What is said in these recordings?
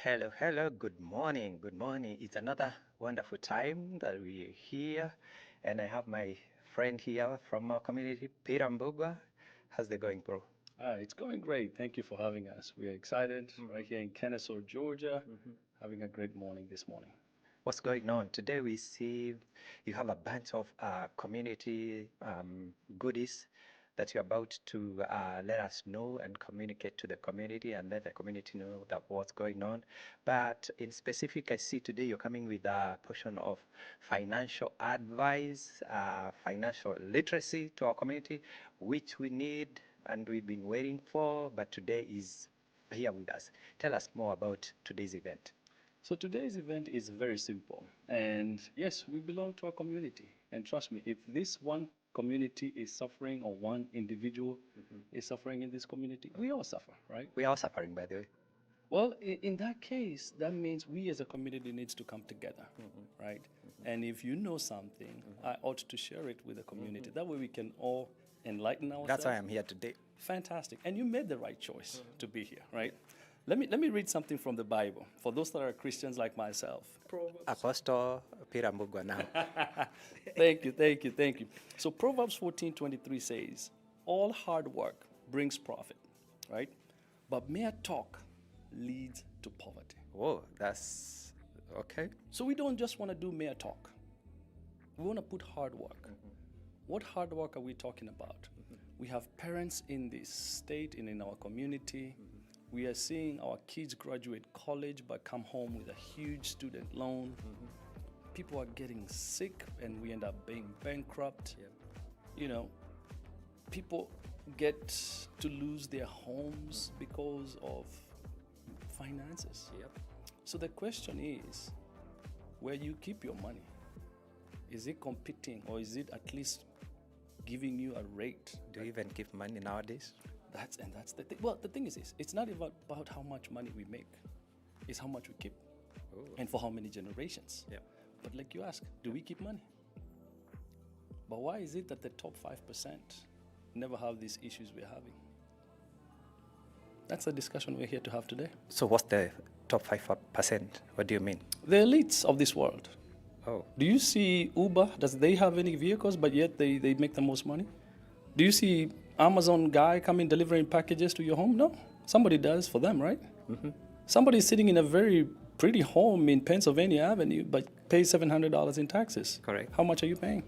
Hello, hello, good morning, good morning. It's another wonderful time that we're here, and I have my friend here from our community, Peter Mbugua. How's it going, bro? It's going great. Thank you for having us. We are excited right Mhm, here in Kennesaw, Georgia, mhm. having a great morning this morning. What's going on? Today we see you have a bunch of community goodies that you're about to let us know and communicate to the community and let the community know that what's going on. But in specific, I see today you're coming with a portion of financial advice, financial literacy to our community, which we need and we've been waiting for, but today is here with us. Tell us more about today's event. So today's event is very simple. And yes, we belong to a community. And trust me, if this one community is suffering or one individual is suffering in this community, we all suffer, right? We are suffering, by the way. Well, in that case, that means we as a community needs to come together, right? And if you know something, I ought to share it with the community. That way we can all enlighten That's why ourselves. I'm here today. Fantastic. And you made the right choice to be here, right? Let me read something from the Bible for those that are Christians like myself. Proverbs. Apostle Peter Mbugua now. Thank you, thank you, thank you. So Proverbs 14:23 says, all hard work brings profit, right? But mere talk leads to poverty. Whoa, that's okay. So we don't just want to do mere talk. We want to put hard work. What hard work are we talking about? We have parents in this state and in our community. We are seeing our kids graduate college but come home with a huge student loan. People are getting sick and we end up being bankrupt. Yep. You know, people get to lose their homes because of finances. Yep. So the question is, where you keep your money, is it competing or is it at least giving you a rate? Do you even give money nowadays? That's the thing. Well, the thing is this: it's not about how much money we make; it's how much we keep, and for how many generations. Yeah. But like you ask, do we keep money? But why is it that the top 5% never have these issues we're having? That's the discussion we're here to have today. So what's the top 5%? What do you mean? The elites of this world. Oh, Do you see Uber? Does they have any vehicles, but yet they make the most money? Do you see Amazon guy coming delivering packages to your home? No. Somebody does for them, right? Somebody's sitting in a very pretty home in Pennsylvania Avenue, but pays $700 in taxes. Correct. How much are you paying?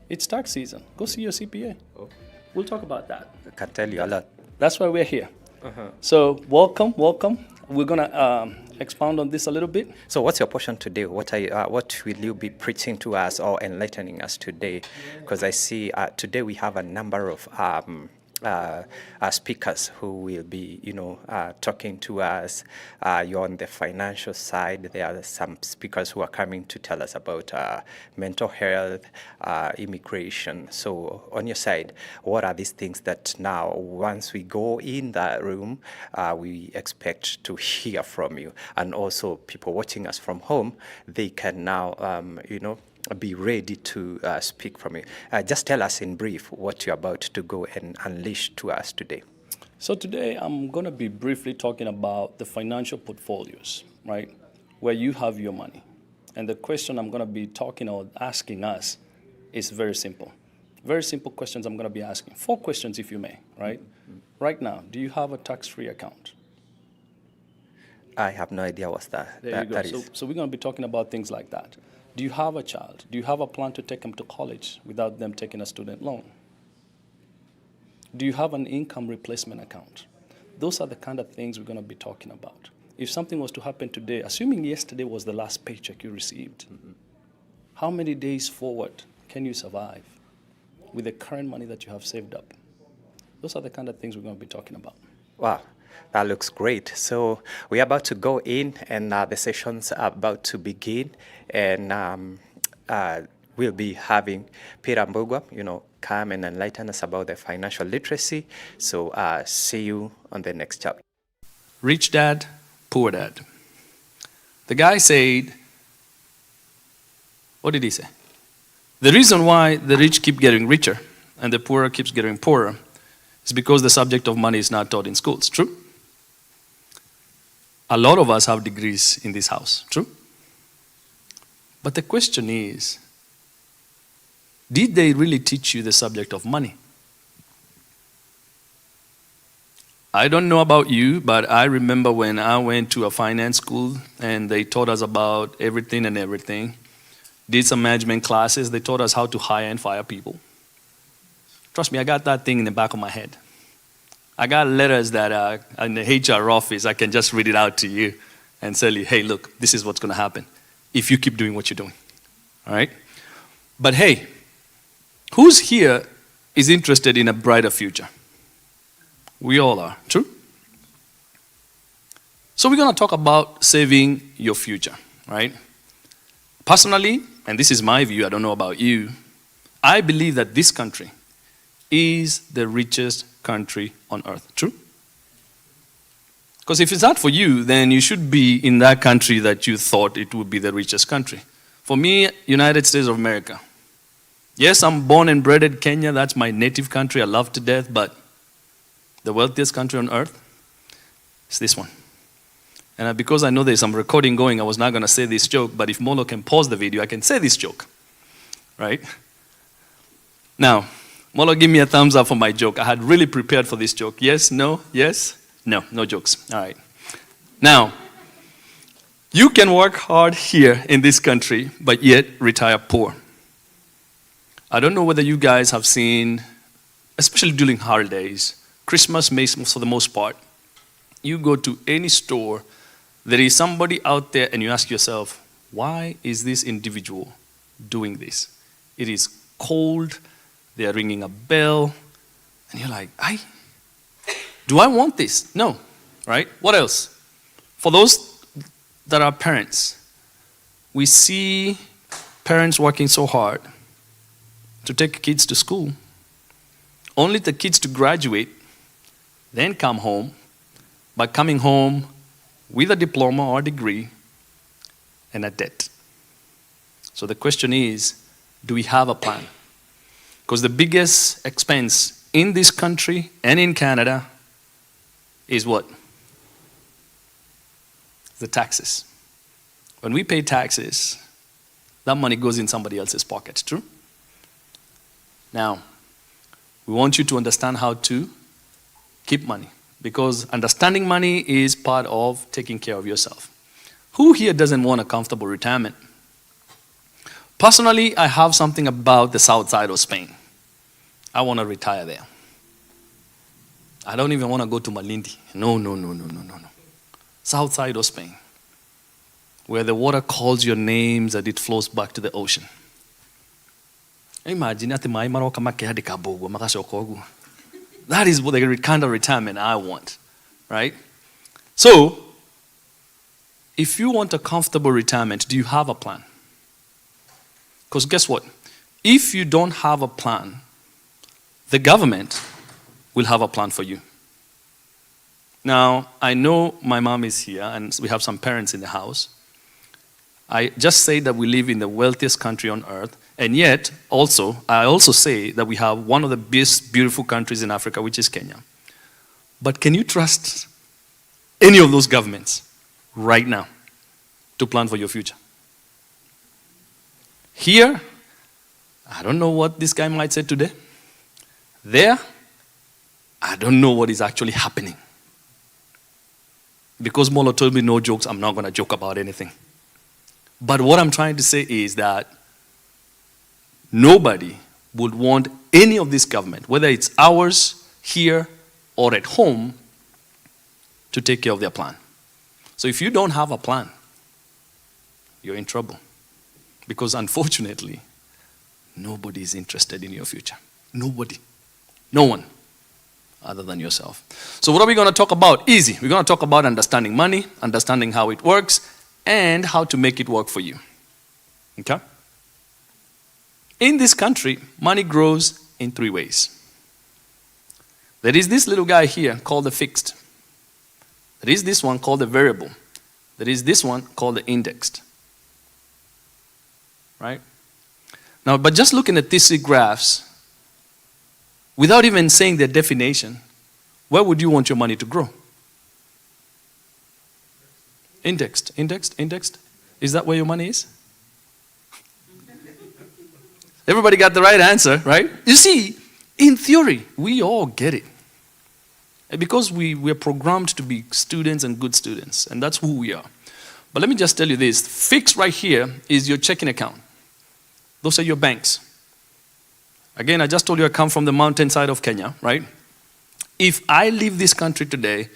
It's tax season. Go see your CPA. oh. We'll talk about that. I can tell you a lot. That's why we're here. So welcome. We're gonna expound on this a little bit. So what's your portion today? What will you be preaching to us or enlightening us today? Because I see today we have a number of speakers who will be, talking to us. You're on the financial side. There are some speakers who are coming to tell us about mental health, immigration. So on your side, what are these things that now, once we go in that room, we expect to hear from you? And also people watching us from home, they can now, be ready to speak from you. Just tell us in brief what you're about to go and unleash to us today. So today I'm going to be briefly talking about the financial portfolios, right? Where you have your money. And the question I'm going to be talking or asking us is very simple. Very simple questions I'm going to be asking. 4 questions if you may, right? Right now, do you have a tax-free account? I have no idea what's that. There that, you go. that So, is. so we're going to be talking about things like that. Do you have a child? Do you have a plan to take them to college without them taking a student loan? Do you have an income replacement account? Those are the kind of things we're going to be talking about. If something was to happen today, assuming yesterday was the last paycheck you received, how many days forward can you survive with the current money that you have saved up? Those are the kind of things we're going to be talking about. Wow, that looks great. So we're about to go in, and the sessions are about to begin, and we'll be having Peter Mbugua, come and enlighten us about the financial literacy. So see you on the next chapter. Rich dad, poor dad. The guy said, what did he say? The reason why the rich keep getting richer and the poorer keeps getting poorer is because the subject of money is not taught in schools. True? A lot of us have degrees in this house, true? But the question is, did they really teach you the subject of money? I don't know about you, but I remember when I went to a finance school and they taught us about everything and everything. Did some management classes, they taught us how to hire and fire people. Trust me, I got that thing in the back of my head. I got letters that in the HR office, I can just read it out to you and tell you, hey, look, this is what's going to happen if you keep doing what you're doing. All right? But hey, who's here is interested in a brighter future? We all are, true? So we're going to talk about saving your future, right? Personally, and this is my view, I don't know about you, I believe that this country is the richest country on earth, true? Because if it's not for you, then you should be in that country that you thought it would be the richest country. For me, United States of America. Yes, I'm born and bred in Kenya, that's my native country, I love to death, but the wealthiest country on earth is this one. And because I know there's some recording going, I was not going to say this joke, but if Molo can pause the video, I can say this joke, right? Now, Molo, give me a thumbs up for my joke. I had really prepared for this joke. Yes, no, yes, no, no jokes. All right. Now, you can work hard here in this country, but yet retire poor. I don't know whether you guys have seen, especially during holidays, Christmas, for the most part, you go to any store, there is somebody out there and you ask yourself, why is this individual doing this? It is cold, they are ringing a bell, and you're like, do I want this? No, right? What else? For those that are parents, we see parents working so hard to take kids to school, only the kids to graduate, then come home, but coming home with a diploma or degree and a debt. So the question is, do we have a plan? Because the biggest expense in this country and in Canada is what? The taxes. When we pay taxes, that money goes in somebody else's pocket, true? Now, we want you to understand how to keep money, because understanding money is part of taking care of yourself. Who here doesn't want a comfortable retirement? Personally, I have something about the south side of Spain. I want to retire there. I don't even want to go to Malindi. No. South side of Spain, where the water calls your names and it flows back to the ocean. Imagine that is the kind of retirement I want, right? So, if you want a comfortable retirement, do you have a plan? Because guess what? If you don't have a plan, the government will have a plan for you. Now, I know my mom is here, and we have some parents in the house. I just say that we live in the wealthiest country on earth, and yet, I also say that we have one of the best, beautiful countries in Africa, which is Kenya. But can you trust any of those governments right now to plan for your future? Here, I don't know what this guy might say today. There, I don't know what is actually happening. Because Molo told me no jokes, I'm not going to joke about anything. But what I'm trying to say is that nobody would want any of this government, whether it's ours here or at home, to take care of their plan. So if you don't have a plan, you're in trouble. Because unfortunately, nobody is interested in your future. Nobody. No one other than yourself. So what are we going to talk about? Easy. We're going to talk about understanding money, understanding how it works, and how to make it work for you. Okay? In this country, money grows in 3 ways. There is this little guy here called the fixed. There is this one called the variable. There is this one called the indexed. Right? Now, but just looking at these 3 graphs, without even saying their definition, where would you want your money to grow? Indexed. Is that where your money is? Everybody got the right answer, right? You see, in theory, we all get it. And because we're programmed to be students and good students, and that's who we are. But let me just tell you this. Fixed right here is your checking account. Those are your banks. Again, I just told you I come from the mountainside of Kenya, right? If I leave this country today,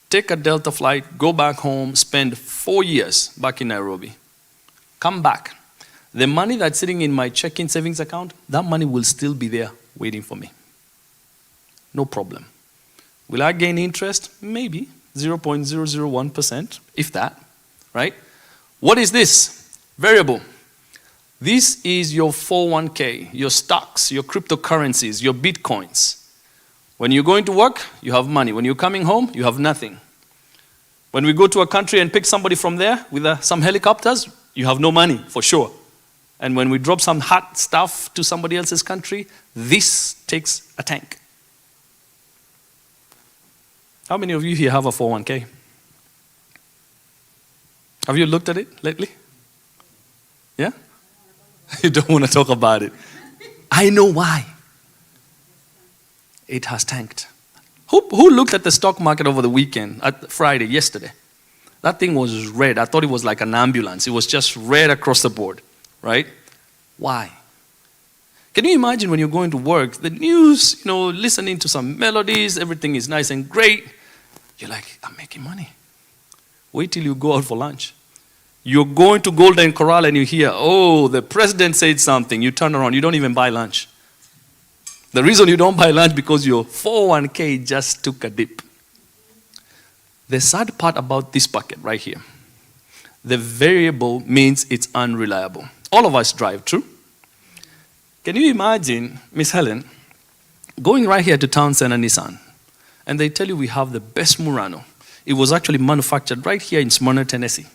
take a Delta flight, go back home, spend 4 years back in Nairobi, come back, the money that's sitting in my checking savings account, that money will still be there waiting for me. No problem. Will I gain interest? Maybe 0.001%, if that, right? What is this? Variable. This is your 401k, your stocks, your cryptocurrencies, your bitcoins. When you're going to work, you have money. When you're coming home, you have nothing. When we go to a country and pick somebody from there with some helicopters, you have no money, for sure. And when we drop some hot stuff to somebody else's country, this takes a tank. How many of you here have a 401k? Have you looked at it lately? Yeah? You don't want to talk about it. I know why. It has tanked. Who looked at the stock market over the weekend, at Friday, yesterday? That thing was red. I thought it was like an ambulance. It was just red across the board, right? Why? Can you imagine when you're going to work, the news, listening to some melodies, everything is nice and great. You're like, I'm making money. Wait till you go out for lunch. You're going to Golden Corral and you hear, oh, the president said something. You turn around, you don't even buy lunch. The reason you don't buy lunch because your 401k just took a dip. The sad part about this bucket right here, the variable means it's unreliable. All of us drive, true? Can you imagine, Miss Helen, going right here to Town Center Nissan, and they tell you we have the best Murano. It was actually manufactured right here in Smyrna, Tennessee,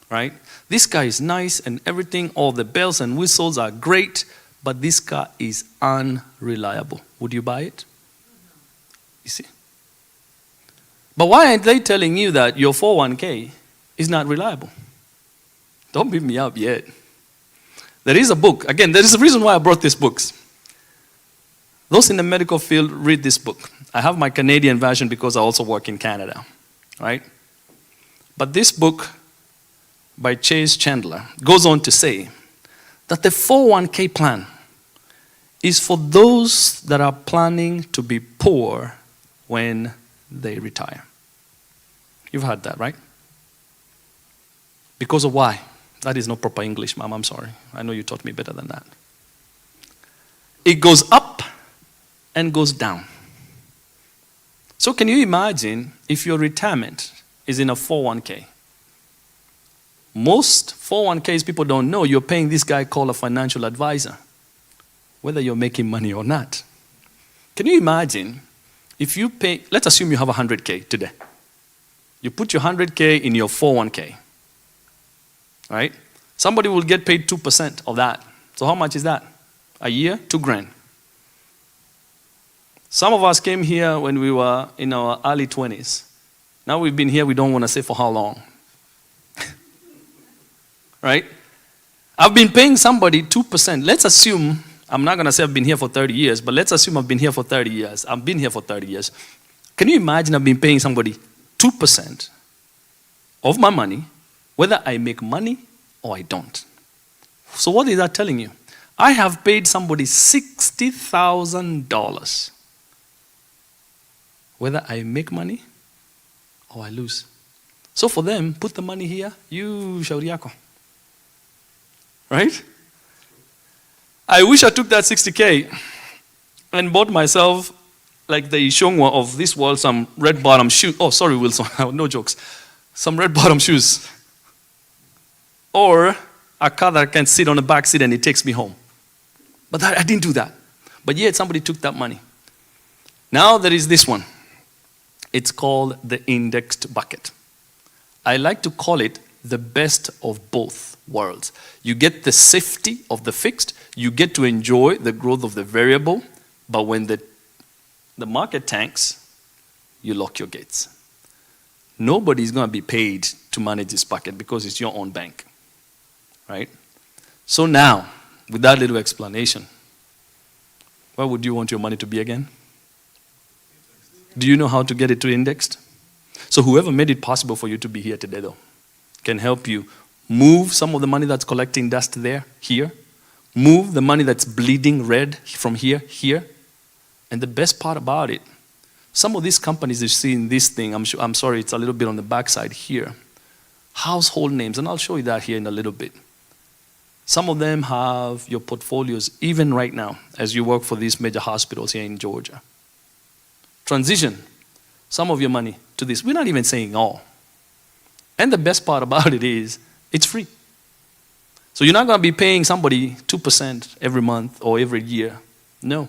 right? This car is nice and everything, all the bells and whistles are great, but this car is unreliable. Would you buy it? You see? But why aren't they telling you that your 401k is not reliable? Don't beat me up yet. There is a book. Again, there is a reason why I brought these books. Those in the medical field read this book. I have my Canadian version because I also work in Canada, right? But this book by Chase Chandler goes on to say that the 401k plan is for those that are planning to be poor when they retire. You've heard that, right? Because of why? That is not proper English, ma'am. I'm sorry. I know you taught me better than that. It goes up and goes down. So can you imagine if your retirement is in a 401k? Most 401ks, people don't know, you're paying this guy called a financial advisor, whether you're making money or not. Can you imagine if you pay, let's assume you have 100k today. You put your 100k in your 401k, right? Somebody will get paid 2% of that. So how much is that? A year, $2,000. Some of us came here when we were in our early 20s. Now we've been here, we don't want to say for how long. Right? I've been paying somebody 2%. Let's assume, I'm not going to say I've been here for 30 years, but let's assume I've been here for 30 years. I've been here for 30 years. Can you imagine I've been paying somebody 2% of my money, whether I make money or I don't? So what is that telling you? I have paid somebody $60,000, whether I make money or I lose. So for them, put the money here, you shauri yako. Right? I wish I took that 60K and bought myself, like the Ishongwa of this world, some red bottom shoes. Oh, sorry, Wilson, no jokes. Some red bottom shoes. Or a car that can sit on the back seat and it takes me home. But I didn't do that. But yet somebody took that money. Now there is this one. It's called the indexed bucket. I like to call it the best of both worlds. You get the safety of the fixed, you get to enjoy the growth of the variable, but when the market tanks, you lock your gates. Nobody's going to be paid to manage this bucket because it's your own bank, right? So now, with that little explanation, where would you want your money to be again? Do you know how to get it to indexed? So whoever made it possible for you to be here today, though, can help you move some of the money that's collecting dust there, here, move the money that's bleeding red from here, here. And the best part about it, some of these companies you see in this thing, I'm sorry, it's a little bit on the backside here, household names, and I'll show you that here in a little bit. Some of them have your portfolios, even right now, as you work for these major hospitals here in Georgia. Transition some of your money to this. We're not even saying all. And the best part about it is, it's free. So you're not going to be paying somebody 2% every month or every year. No.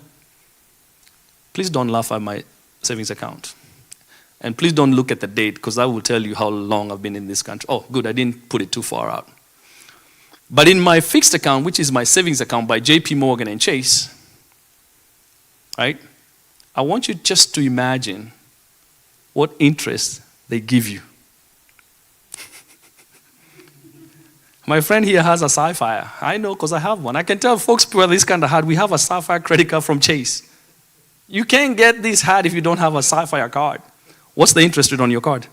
Please don't laugh at my savings account. And please don't look at the date, because I will tell you how long I've been in this country. Oh, good, I didn't put it too far out. But in my fixed account, which is my savings account by JP Morgan and Chase, right? I want you just to imagine what interest they give you. My friend here has a Sapphire. I know because I have one. I can tell folks who are this kind of hard, we have a Sapphire credit card from Chase. You can't get this hard if you don't have a Sapphire card. What's the interest rate on your card?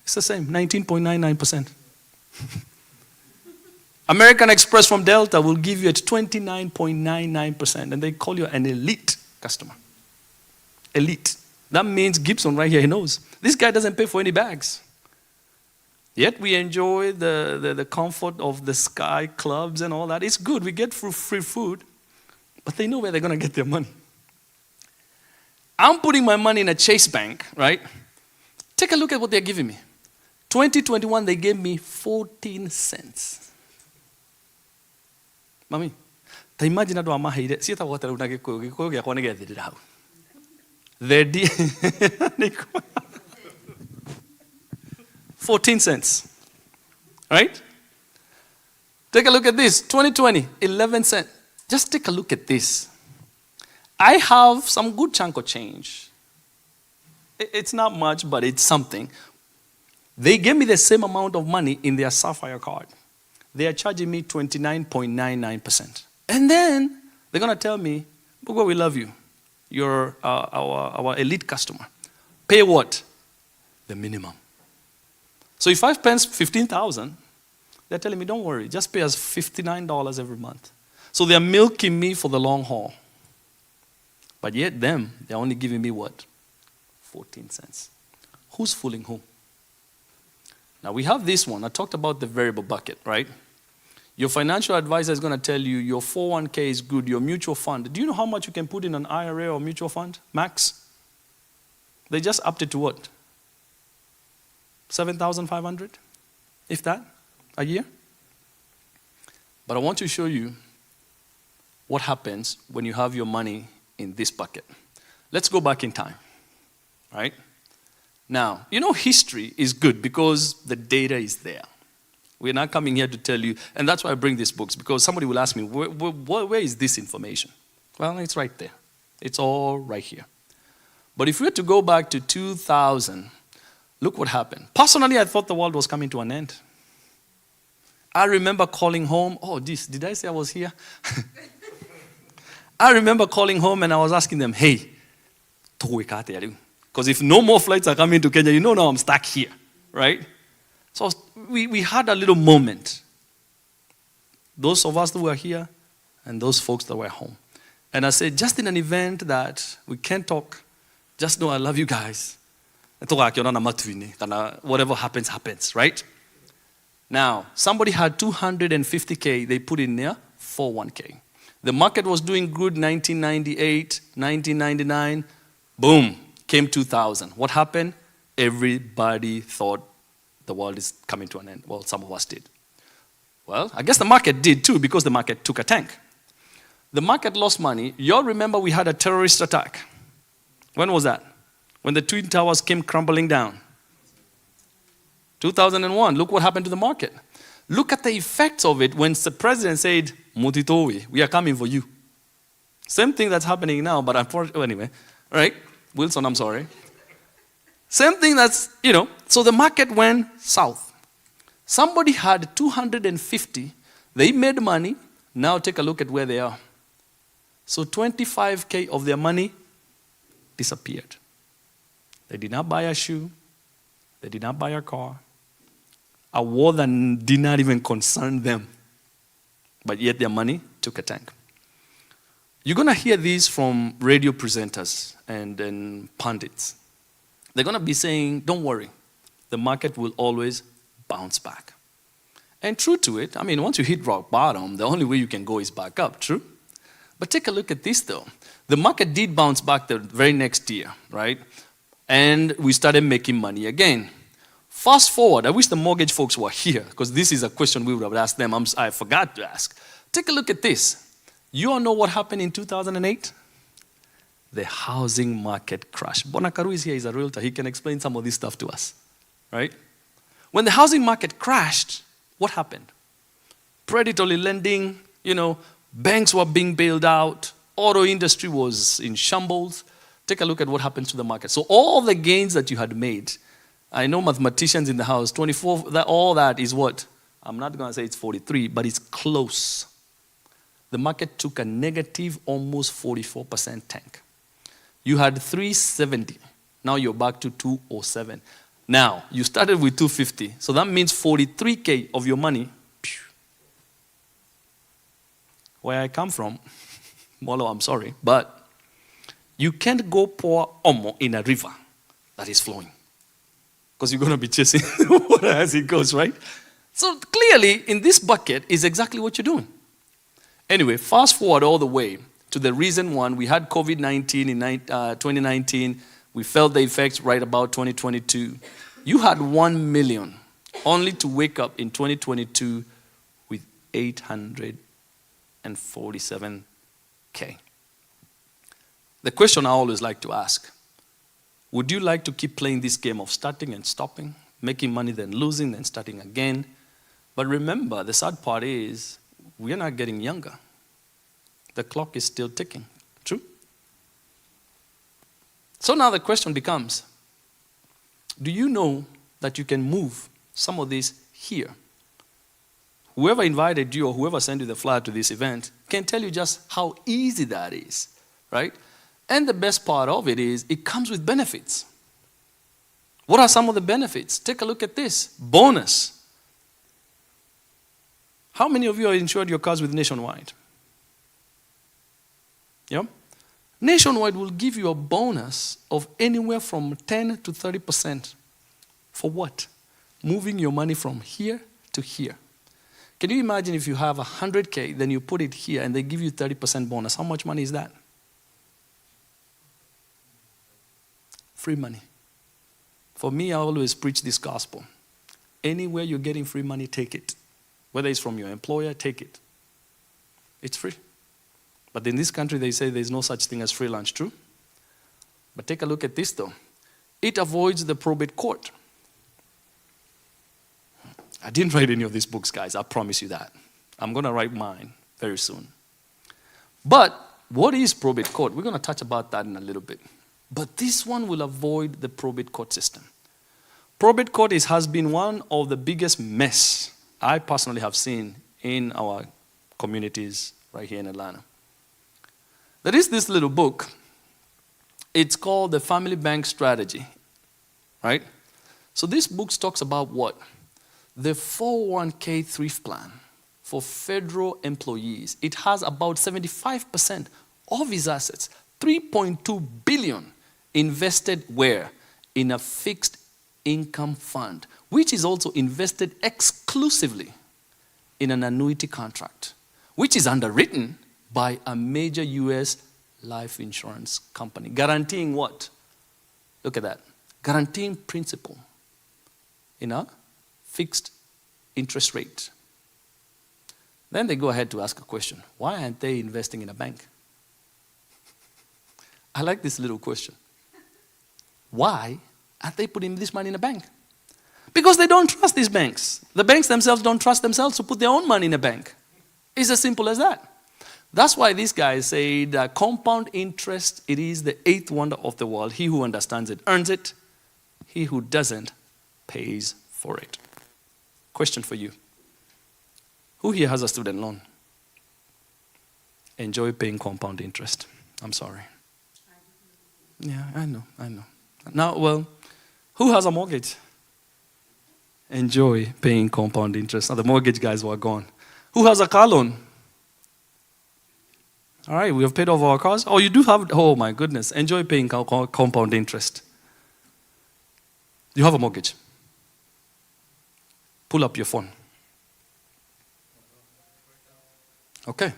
It's the same, 19.99%. American Express from Delta will give you at 29.99%, and they call you an elite customer. Elite. That means Gibson right here, he knows. This guy doesn't pay for any bags. Yet we enjoy the comfort of the Sky clubs and all that. It's good, we get free food, but they know where they're going to get their money. I'm putting my money in a Chase bank, right? Take a look at what they're giving me. 2021, they gave me 14 cents. Mami, ta imagine adu amaheire, si ta wotera una gikuyu gya kone gethirira hau. The 14 cents. Right? Take a look at this. 2020, 11 cents. Just take a look at this. I have some good chunk of change. It's not much, but it's something. They gave me the same amount of money in their Sapphire card. They are charging me 29.99%. And then they're going to tell me, Mbugua, we love you. You're our elite customer. Pay what? The minimum. So if I spend $15,000, they're telling me, don't worry, just pay us $59 every month. So they're milking me for the long haul. But yet they're only giving me what? 14 cents. Who's fooling who? Now we have this one. I talked about the variable bucket, right? Your financial advisor is going to tell you your 401k is good, your mutual fund. Do you know how much you can put in an IRA or mutual fund? Max? They just upped it to what? 7,500? If that? A year? But I want to show you what happens when you have your money in this bucket. Let's go back in time, right? Now, you know history is good because the data is there. We're not coming here to tell you, and that's why I bring these books, because somebody will ask me, where is this information? Well, it's right there. It's all right here. But if we were to go back to 2000, look what happened. Personally, I thought the world was coming to an end. I remember calling home. Oh, did I say I was here? I remember calling home and I was asking them, hey, because if no more flights are coming to Kenya, now I'm stuck here, right? So we had a little moment. Those of us that were here and those folks that were home. And I said, just in an event that we can't talk, just know I love you guys. Whatever happens, happens, right? Now, somebody had 250K, they put in there 401K. The market was doing good 1998, 1999, boom, came 2000. What happened? Everybody thought the world is coming to an end. Well, some of us did. Well, I guess the market did too, because the market took a tank. The market lost money. You all remember we had a terrorist attack. When was that? When the Twin Towers came crumbling down. 2001. Look what happened to the market. Look at the effects of it when the president said, Mutitowe, we are coming for you. Same thing that's happening now, but unfortunately, anyway, right? Wilson, I'm sorry. Same thing that's, so the market went south. Somebody had 250, they made money, now take a look at where they are. So 25K of their money disappeared. They did not buy a shoe, they did not buy a car, a war that did not even concern them, but yet their money took a tank. You're going to hear these from radio presenters and pundits. They're going to be saying, don't worry, the market will always bounce back. And true to it, once you hit rock bottom, the only way you can go is back up, true? But take a look at this though. The market did bounce back the very next year, right? And we started making money again. Fast forward, I wish the mortgage folks were here, because this is a question we would have asked them. I forgot to ask. Take a look at this. You all know what happened in 2008? The housing market crashed. Bonakaru is here, he's a realtor. He can explain some of this stuff to us, right? When the housing market crashed, what happened? Predatory lending, banks were being bailed out, auto industry was in shambles. Take a look at what happened to the market. So all the gains that you had made, I know mathematicians in the house, 24, all that is what? I'm not going to say it's 43, but it's close. The market took a negative almost 44% tank. You had 370. Now you're back to 207. Now, you started with 250. So that means 43K of your money. Where I come from, Molo, I'm sorry, but you can't go pour Omo in a river that is flowing, because you're going to be chasing water as it goes, right? So clearly, in this bucket is exactly what you're doing. Anyway, fast forward all the way to the recent one. We had COVID-19 in 2019. We felt the effects right about 2022. You had 1 million, only to wake up in 2022 with 847K. The question I always like to ask, would you like to keep playing this game of starting and stopping, making money then losing, then starting again? But remember, the sad part is we are not getting younger. The clock is still ticking. True? So now the question becomes, do you know that you can move some of this here? Whoever invited you or whoever sent you the flyer to this event can tell you just how easy that is, right? And the best part of it is it comes with benefits. What are some of the benefits? Take a look at this. Bonus. How many of you have insured your cars with Nationwide? Yeah? Nationwide will give you a bonus of anywhere from 10 to 30%. For what? Moving your money from here to here. Can you imagine if you have 100K, then you put it here and they give you 30% bonus? How much money is that? Free money. For me, I always preach this gospel. Anywhere you're getting free money, take it. Whether it's from your employer, take it. It's free. But in this country, they say there's no such thing as free lunch, true? But take a look at this, though. It avoids the probate court. I didn't write any of these books, guys. I promise you that. I'm going to write mine very soon. But what is probate court? We're going to touch about that in a little bit. But this one will avoid the probate court system. Probate court has been one of the biggest mess I personally have seen in our communities right here in Atlanta. There is this little book. It's called The Family Bank Strategy, right? So this book talks about what? The 401k thrift plan for federal employees. It has about 75% of his assets, 3.2 billion, invested where? In a fixed income fund, which is also invested exclusively in an annuity contract, which is underwritten by a major US life insurance company. Guaranteeing what? Look at that. Guaranteeing principal in a fixed interest rate. Then they go ahead to ask a question. Why aren't they investing in a bank? I like this little question. Why aren't they putting this money in a bank? Because they don't trust these banks. The banks themselves don't trust themselves to put their own money in a bank. It's as simple as that. That's why these guys say that compound interest, it is the eighth wonder of the world. He who understands it earns it. He who doesn't pays for it. Question for you. Who here has a student loan? Enjoy paying compound interest. I'm sorry. Yeah, I know. Now, well, who has a mortgage? Enjoy paying compound interest. Now, the mortgage guys were gone. Who has a car loan? All right, we have paid off our cars. Oh, you do have, oh my goodness. Enjoy paying compound interest. You have a mortgage. Pull up your phone. Okay.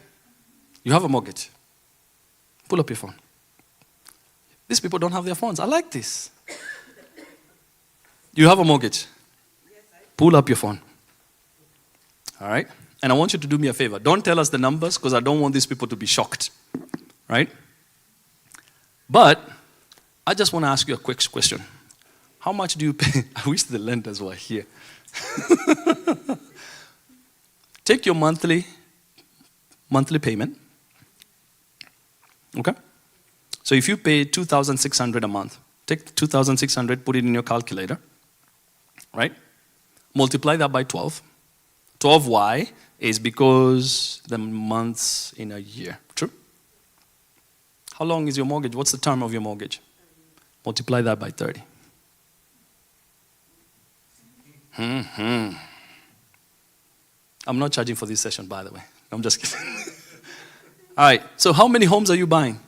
You have a mortgage. Pull up your phone. These people don't have their phones. I like this. You have a mortgage. Pull up your phone. All right? And I want you to do me a favor. Don't tell us the numbers because I don't want these people to be shocked. Right? But I just want to ask you a quick question. How much do you pay? I wish the lenders were here. Take your monthly payment. Okay? So if you pay $2,600 a month, take $2,600, put it in your calculator, right? Multiply that by 12. 12 why is because the months in a year. True? How long is your mortgage? What's the term of your mortgage? Multiply that by 30. I'm not charging for this session, by the way. I'm just kidding. All right. So how many homes are you buying?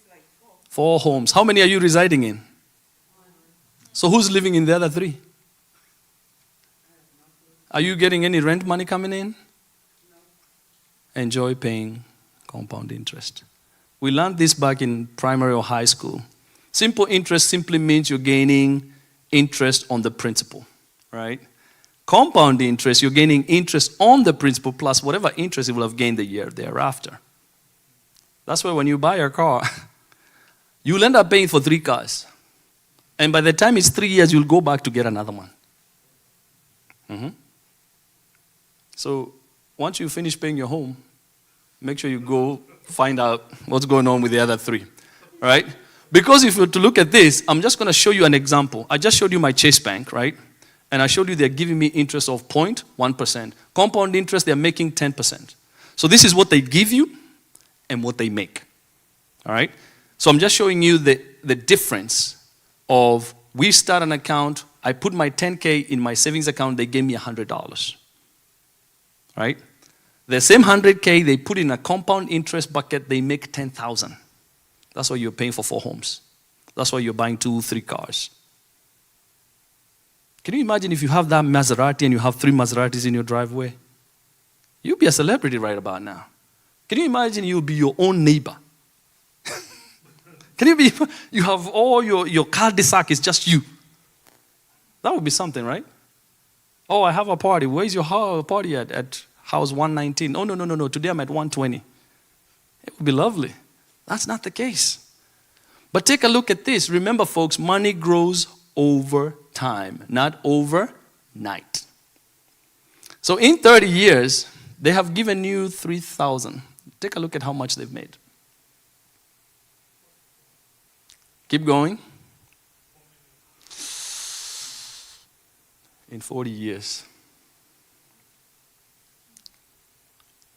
Like 4 homes. How many are you residing in? 1. So who's living in the other 3? Are you getting any rent money coming in? No. Enjoy paying compound interest. We learned this back in primary or high school. Simple interest simply means you're gaining interest on the principal, right? Compound interest, you're gaining interest on the principal plus whatever interest you will have gained the year thereafter. That's why when you buy a car, you'll end up paying for 3 cars. And by the time it's 3 years, you'll go back to get another one. So once you finish paying your home, make sure you go find out what's going on with the other 3, right? Because if you were to look at this, I'm just going to show you an example. I just showed you my Chase Bank, right? And I showed you they're giving me interest of 0.1%. Compound interest, they're making 10%. So this is what they give you and what they make. All right? So I'm just showing you the difference of we start an account, I put my 10K in my savings account, they gave me $100. Right? The same 100K they put in a compound interest bucket, they make 10,000. That's why you're paying for 4 homes. That's why you're buying 2, 3 cars. Can you imagine if you have that Maserati and you have 3 Maseratis in your driveway? You'll be a celebrity right about now. Can you imagine you'll be your own neighbor? You have all your cul-de-sac is just you. That would be something, right? Oh, I have a party. Where's your party at house 119? Oh, no. Today I'm at 120. It would be lovely. That's not the case. But take a look at this. Remember, folks, money grows over time, not overnight. So in 30 years, they have given you 3,000. Take a look at how much they've made. Keep going. In 40 years.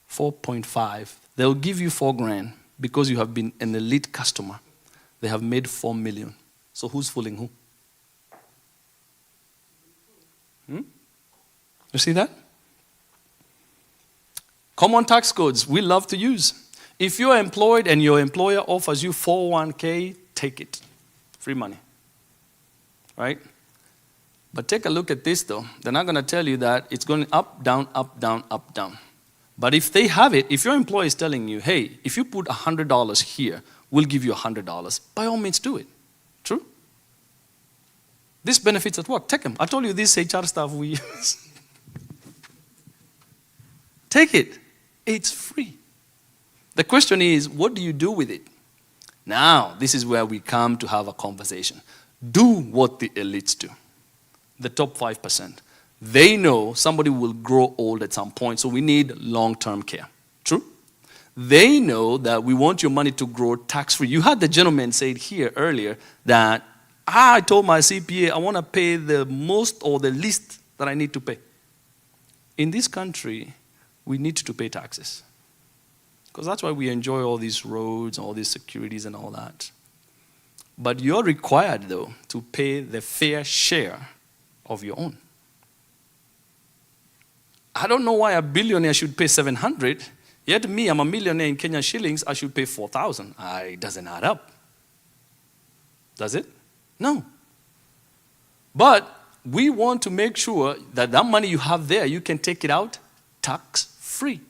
4.5. They'll give you $4,000 because you have been an elite customer. They have made 4 million. So who's fooling who? You see that? Common tax codes we love to use. If you're employed and your employer offers you 401k, take it. Free money. Right? But take a look at this though. They're not going to tell you that it's going up, down, up, down, up, down. But if they have it, if your employer is telling you, hey, if you put $100 here, we'll give you $100, by all means do it. True? This benefits at work. Take them. I told you this HR stuff we use. Take it. It's free. The question is, what do you do with it? Now, this is where we come to have a conversation. Do what the elites do. The top 5%. They know somebody will grow old at some point, so we need long-term care. True? They know that we want your money to grow tax-free. You had the gentleman say it here earlier that I told my CPA I want to pay the most or the least that I need to pay. In this country, we need to pay taxes. Because that's why we enjoy all these roads, all these securities and all that. But you're required, though, to pay the fair share of your own. I don't know why a billionaire should pay 700, yet me, I'm a millionaire in Kenyan shillings, I should pay 4,000. It doesn't add up. Does it? No. But we want to make sure that that money you have there, you can take it out tax-free.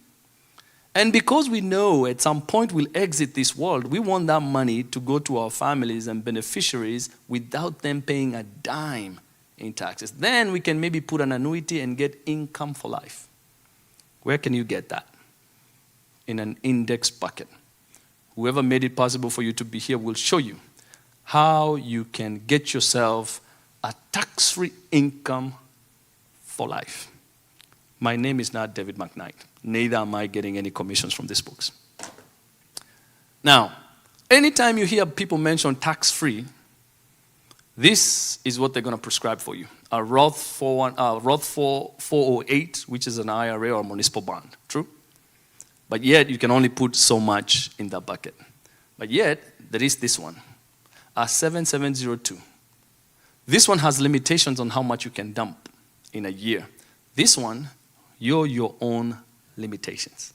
And because we know at some point we'll exit this world, we want that money to go to our families and beneficiaries without them paying a dime in taxes. Then we can maybe put an annuity and get income for life. Where can you get that? In an index bucket. Whoever made it possible for you to be here will show you how you can get yourself a tax-free income for life. My name is not David McKnight. Neither am I getting any commissions from these books. Now, anytime you hear people mention tax-free, this is what they're going to prescribe for you. A Roth 408, which is an IRA or municipal bond. True? But yet, you can only put so much in that bucket. But yet, there is this one, a 7702. This one has limitations on how much you can dump in a year. This one, you're your own limitations.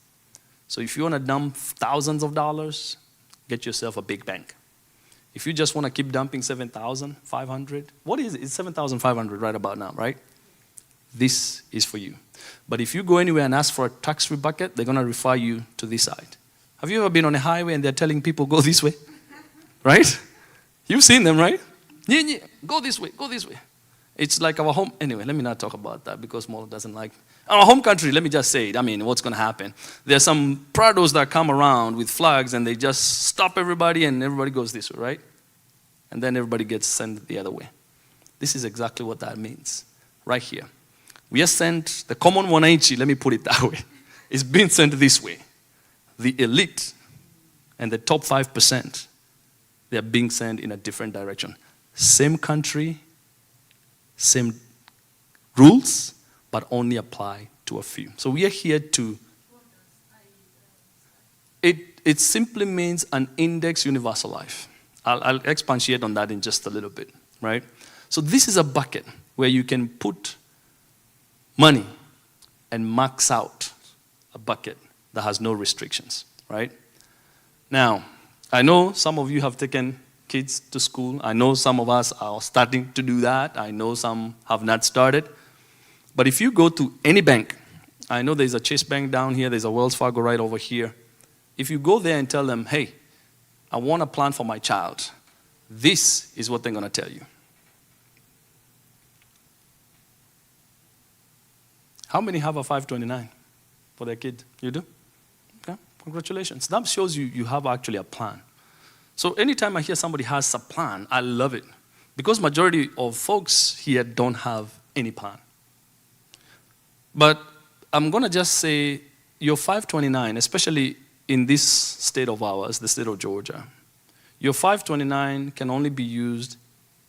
So if you want to dump thousands of dollars, get yourself a big bank. If you just want to keep dumping 7,500, what is it? It's 7,500 right about now, right? This is for you. But if you go anywhere and ask for a tax-free bucket, they're going to refer you to this side. Have you ever been on a highway and they're telling people, go this way? Right? You've seen them, right? Yeah, go this way, go this way. It's like our home. Anyway, let me not talk about that because Mo doesn't like. Our home country, let me just say it. I mean, what's going to happen? There's some Prados that come around with flags and they just stop everybody and everybody goes this way, right? And then everybody gets sent the other way. This is exactly what that means, right here. We are sent, the common wananchi, let me put it that way, is being sent this way. The elite and the top 5%, they are being sent in a different direction. Same country, same rules, but only apply to a few. So we are here to, it simply means an index universal life. I'll expatiate on that in just a little bit, right? So this is a bucket where you can put money and max out a bucket that has no restrictions, right? Now, I know some of you have taken kids to school. I know some of us are starting to do that. I know some have not started. But if you go to any bank, I know there's a Chase Bank down here, there's a Wells Fargo right over here. If you go there and tell them, hey, I want a plan for my child, this is what they're going to tell you. How many have a 529 for their kid? You do? Okay, congratulations. That shows you have actually a plan. So anytime I hear somebody has a plan, I love it. Because majority of folks here don't have any plan. But I'm going to just say your 529, especially in this state of ours, the state of Georgia, your 529 can only be used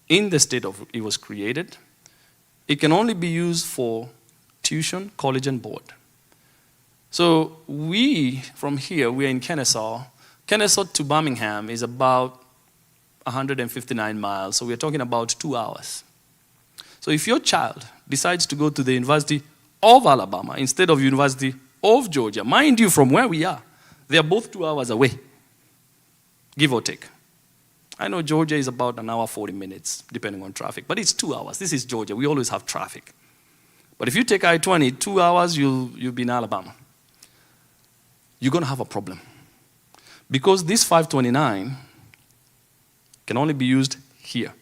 in the state of it was created. It can only be used for tuition, college, and board. So we, from here, we're in Kennesaw. Kennesaw to Birmingham is about 159 miles, so we're talking about 2 hours. So if your child decides to go to the University of Alabama instead of University of Georgia, mind you, from where we are, they are both 2 hours away, give or take. I know Georgia is about an hour, 40 minutes, depending on traffic, but it's 2 hours. This is Georgia. We always have traffic. But if you take I-20, 2 hours, you'll be in Alabama. You're going to have a problem. Because this 529 can only be used here.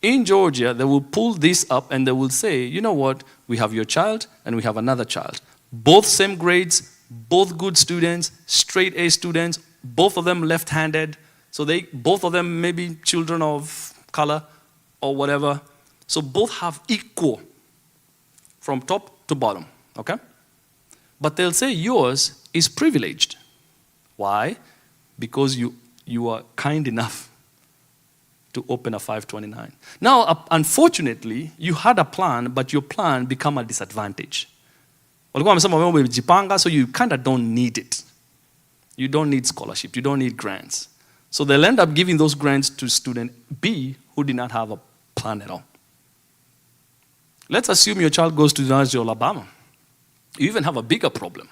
In Georgia, they will pull this up and they will say, you know what, we have your child and we have another child. Both same grades, both good students, straight A students, both of them left-handed. So both of them may be children of color or whatever. So both have equal from top to bottom, okay? But they'll say yours is privileged. Why? Because you are kind enough to open a 529. Now, unfortunately, you had a plan, but your plan became a disadvantage. Walikuwa wamesema wewe umejipanga, so you kind of don't need it. You don't need scholarship. You don't need grants. So they'll end up giving those grants to student B who did not have a plan at all. Let's assume your child goes to the University of Alabama. You even have a bigger problem.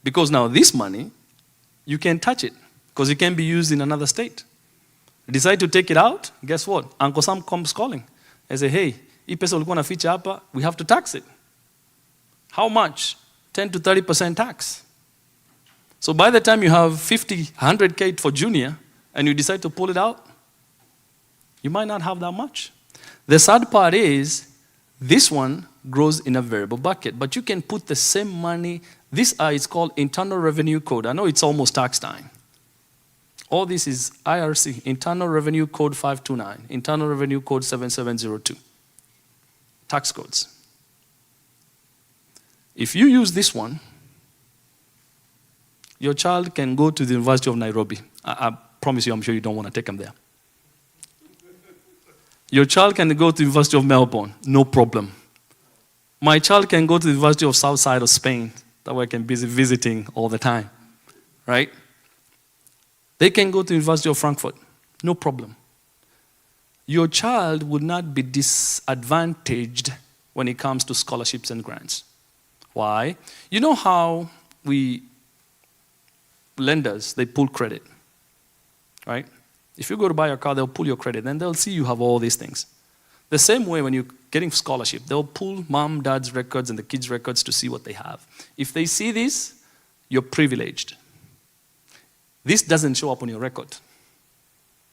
Because now this money, you can't touch it because it can be used in another state. Decide to take it out, guess what? Uncle Sam comes calling. I say, hey, hii pesa ulikuwa unaficha hapa, we have to tax it. How much? 10 to 30% tax. So by the time you have 50, 100K for junior, and you decide to pull it out, you might not have that much. The sad part is, this one grows in a variable bucket, but you can put the same money. This is called Internal Revenue Code. I know it's almost tax time. All this is IRC, Internal Revenue Code 529, Internal Revenue Code 7702. Tax codes. If you use this one, your child can go to the University of Nairobi. I promise you, I'm sure you don't want to take them there. Your child can go to the University of Melbourne, no problem. My child can go to the University of South Side of Spain, that way I can be visiting all the time, right? They can go to the University of Frankfurt, no problem. Your child would not be disadvantaged when it comes to scholarships and grants. Why? You know how lenders, they pull credit, right? If you go to buy a car, they'll pull your credit, then they'll see you have all these things. The same way when you're getting scholarship, they'll pull mom, dad's records and the kids' records to see what they have. If they see this, you're privileged. This doesn't show up on your record.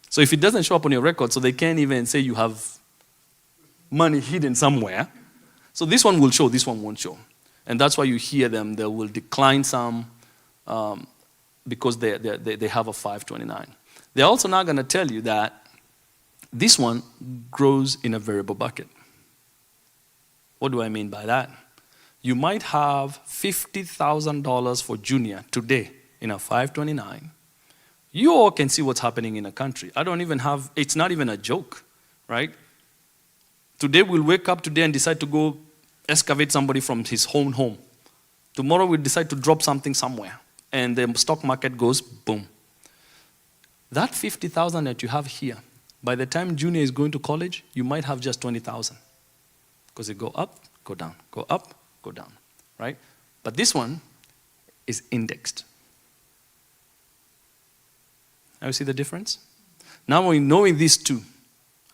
So if it doesn't show up on your record, so they can't even say you have money hidden somewhere. So this one will show, this one won't show. And that's why you hear them, they will decline some because they have a 529. They're also not going to tell you that this one grows in a variable bucket. What do I mean by that? You might have $50,000 for junior today in a 529. You all can see what's happening in a country. It's not even a joke, right? Today we'll wake up today and decide to go excavate somebody from his own home. Tomorrow we'll decide to drop something somewhere. And the stock market goes boom. That 50,000 that you have here, by the time junior is going to college, you might have just 20,000. Because it go up, go down, go up, go down, right? But this one is indexed. Now you see the difference? Now knowing these two,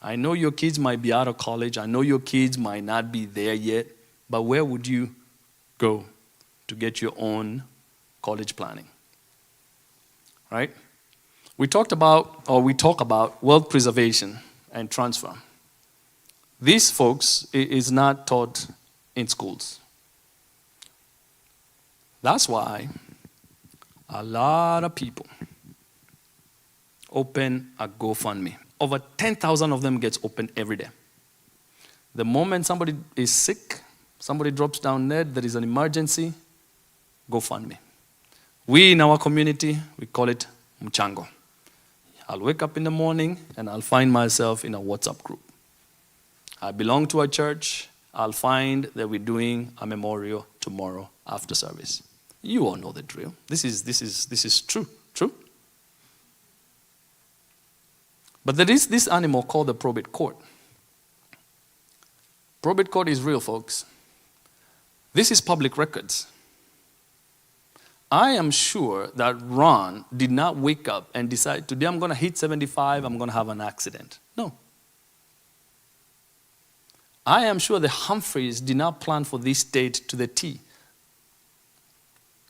I know your kids might be out of college, I know your kids might not be there yet, but where would you go to get your own college planning? Right? We talk about wealth preservation and transfer. These folks is not taught in schools. That's why a lot of people open a GoFundMe. Over 10,000 of them gets opened every day. The moment somebody is sick, somebody drops down dead, there is an emergency, GoFundMe. We in our community, we call it mchango. I'll wake up in the morning and I'll find myself in a WhatsApp group. I belong to a church, I'll find that we're doing a memorial tomorrow after service. You all know the drill. This is true. But there is this animal called the probate court. Probate court is real, folks. This is public records. I am sure that Ron did not wake up and decide, today I'm going to hit 75, I'm going to have an accident. No. I am sure the Humphreys did not plan for this date to the T.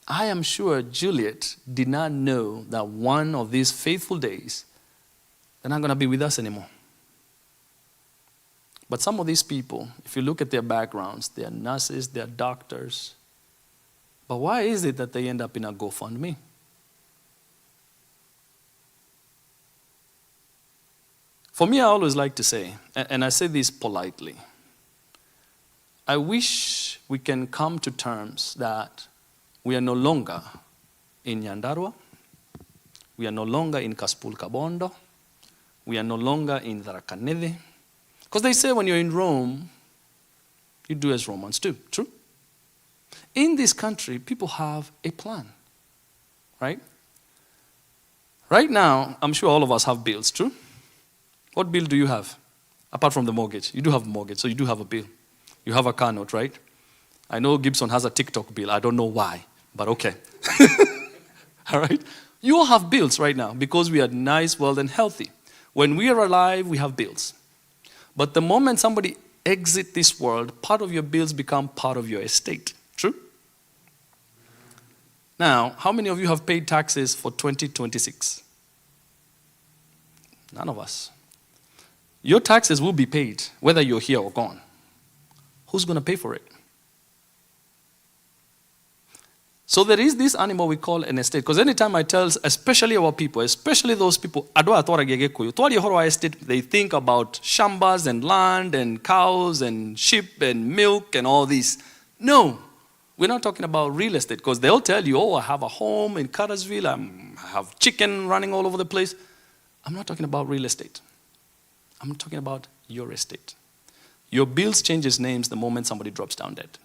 I am sure Juliet did not know that one of these faithful days, they're not going to be with us anymore. But some of these people, if you look at their backgrounds, they are nurses, they are doctors. But why is it that they end up in a GoFundMe? For me, I always like to say, and I say this politely, I wish we can come to terms that we are no longer in Nyandarua, we are no longer in Kaspul Kabondo, We are no longer in Dharakanede. Because they say when you're in Rome, you do as Romans do. True? In this country, people have a plan. Right? Right now, I'm sure all of us have bills. True? What bill do you have? Apart from the mortgage. You do have a mortgage, so you do have a bill. You have a car note, right? I know Gibson has a TikTok bill. I don't know why, but okay. All right? You all have bills right now because we are nice, well, and healthy. When we are alive, we have bills. But the moment somebody exits this world, part of your bills become part of your estate. True? Now, how many of you have paid taxes for 2026? None of us. Your taxes will be paid, whether you're here or gone. Who's going to pay for it? So there is this animal we call an estate. Because anytime I tell, especially our people, especially those people, they think about shambas and land and cows and sheep and milk and all this. No, we're not talking about real estate. Because they'll tell you, oh, I have a home in Cartersville, I have chicken running all over the place. I'm not talking about real estate. I'm talking about your estate. Your bills changes names the moment somebody drops down dead.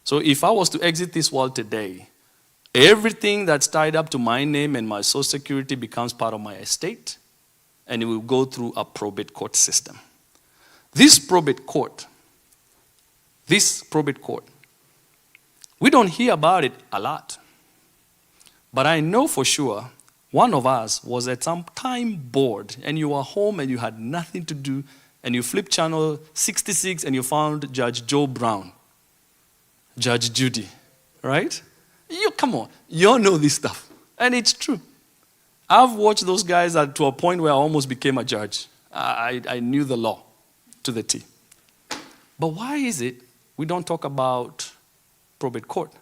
So if I was to exit this world today, everything that's tied up to my name and my social security becomes part of my estate, and it will go through a probate court system. This probate court, we don't hear about it a lot. But I know for sure one of us was at some time bored, and you were home and you had nothing to do, and you flipped channel 66 and you found Judge Joe Brown. Judge Judy, right? Come on, you all know this stuff. And it's true. I've watched those guys to a point where I almost became a judge. I knew the law to the T. But why is it we don't talk about probate court?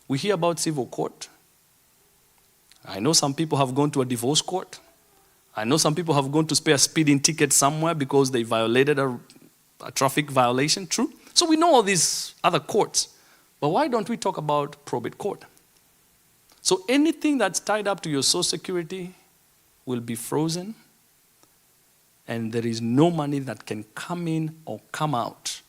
We hear about civil court. I know some people have gone to a divorce court. I know some people have gone to pay a speeding ticket somewhere because they violated a traffic violation. True? So we know all these other courts. But why don't we talk about probate court? So anything that's tied up to your social security will be frozen, and there is no money that can come in or come out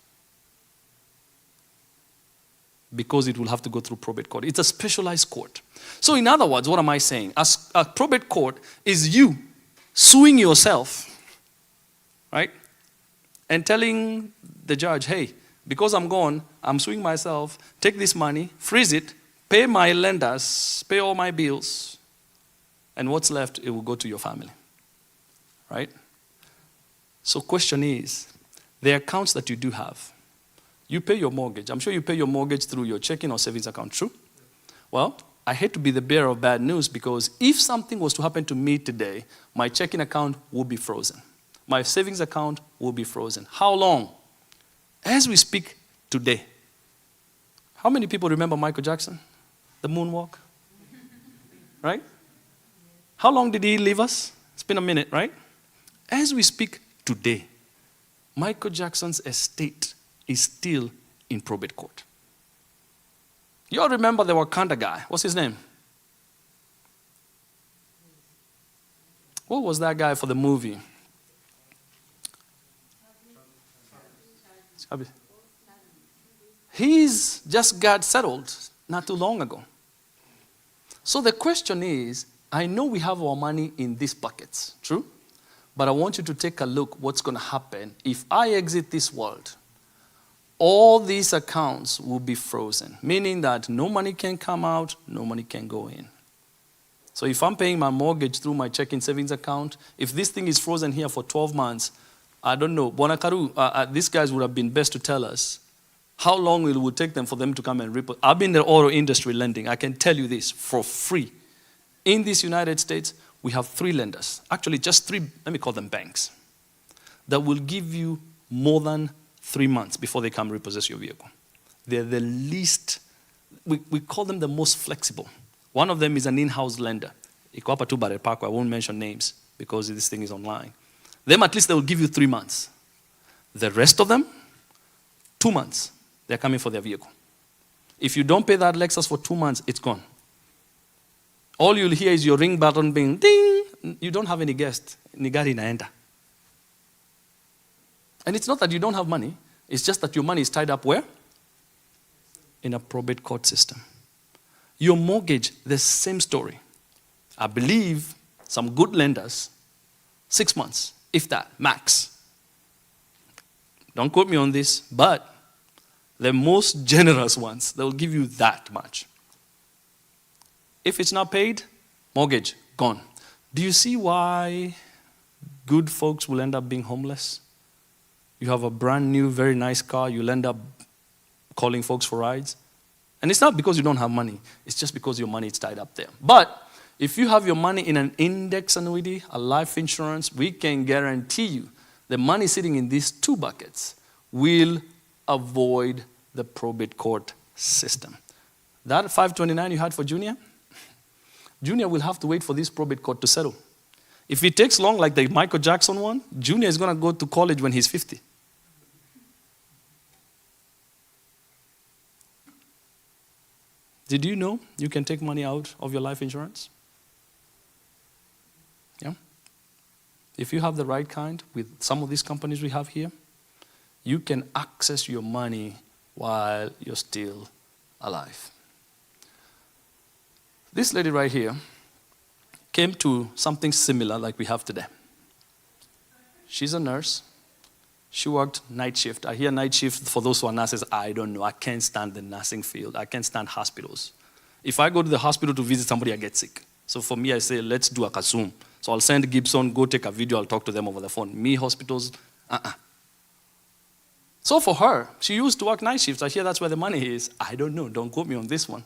because it will have to go through probate court. It's a specialized court. So in other words, what am I saying? A probate court is you suing yourself, right? And telling the judge, hey, because I'm gone, I'm suing myself, take this money, freeze it, pay my lenders, pay all my bills, and what's left, it will go to your family. Right? So question is, the accounts that you do have, you pay your mortgage. I'm sure you pay your mortgage through your checking or savings account, true? Well, I hate to be the bearer of bad news because if something was to happen to me today, my checking account would be frozen. My savings account will be frozen. How long? As we speak today. How many people remember Michael Jackson? The moonwalk? Right? How long did he leave us? It's been a minute, right? As we speak today, Michael Jackson's estate is still in probate court. You all remember the Wakanda guy. What's his name? What was that guy for the movie? He's just got settled not too long ago. So the question is, I know we have our money in these buckets, true? But I want you to take a look what's going to happen if I exit this world. All these accounts will be frozen, meaning that no money can come out, no money can go in. So if I'm paying my mortgage through my checking savings account, if this thing is frozen here for 12 months, I don't know. Bonakaru, these guys would have been best to tell us how long it would take them for them to come and report. I've been in the auto industry lending. I can tell you this for free. In this United States, we have 3 lenders. Actually, just 3, let me call them banks, that will give you more than 3 months before they come repossess your vehicle. They're the least, we call them the most flexible. One of them is an in-house lender. I won't mention names because this thing is online. Them, at least they will give you 3 months. The rest of them, 2 months. They're coming for their vehicle. If you don't pay that Lexus for 2 months, it's gone. All you'll hear is your ring button being ding. you don't have any guest, ni gari inaenda. And it's not that you don't have money, it's just that your money is tied up where? In a probate court system. Your mortgage, the same story. I believe some good lenders, 6 months, if that, max. Don't quote me on this, but the most generous ones, they'll give you that much. If it's not paid, mortgage, gone. Do you see why good folks will end up being homeless? You have a brand new, very nice car, you'll end up calling folks for rides. And it's not because you don't have money, it's just because your money is tied up there. But if you have your money in an index annuity, a life insurance, we can guarantee you the money sitting in these two buckets will avoid the probate court system. That 529 you had for Junior, Junior will have to wait for this probate court to settle. If it takes long, like the Michael Jackson one, Junior is going to go to college when he's 50. Did you know you can take money out of your life insurance? Yeah. If you have the right kind, with some of these companies we have here, you can access your money while you're still alive. This lady right here came to something similar like we have today. She's a nurse. She worked night shift. I hear night shift for those who are nurses. I don't know. I can't stand the nursing field. I can't stand hospitals. If I go to the hospital to visit somebody, I get sick. So for me, I say, let's do a Zoom. So I'll send Gibson, go take a video, I'll talk to them over the phone. Me, hospitals, So for her, she used to work night shifts. I hear that's where the money is. I don't know. Don't quote me on this one.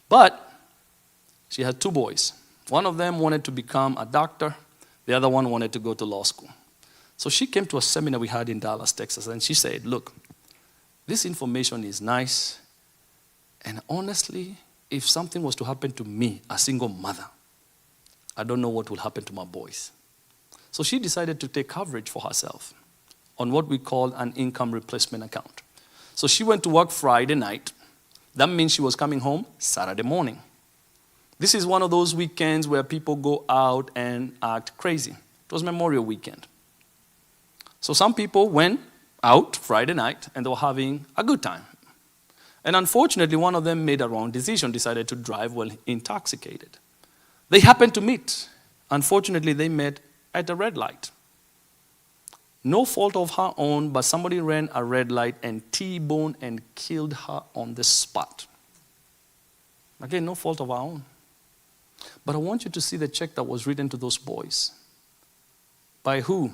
But she had 2 boys. One of them wanted to become a doctor. The other one wanted to go to law school. So she came to a seminar we had in Dallas, Texas, and she said, look, this information is nice. And honestly, if something was to happen to me, a single mother, I don't know what will happen to my boys. So she decided to take coverage for herself on what we call an income replacement account. So she went to work Friday night. That means she was coming home Saturday morning. This is one of those weekends where people go out and act crazy. It was Memorial Weekend. So some people went out Friday night and they were having a good time. And unfortunately, one of them made a wrong decision, decided to drive while intoxicated. They happened to meet. Unfortunately, they met at a red light. No fault of her own, but somebody ran a red light and T-boned and killed her on the spot. Again, no fault of our own. But I want you to see the check that was written to those boys. By who?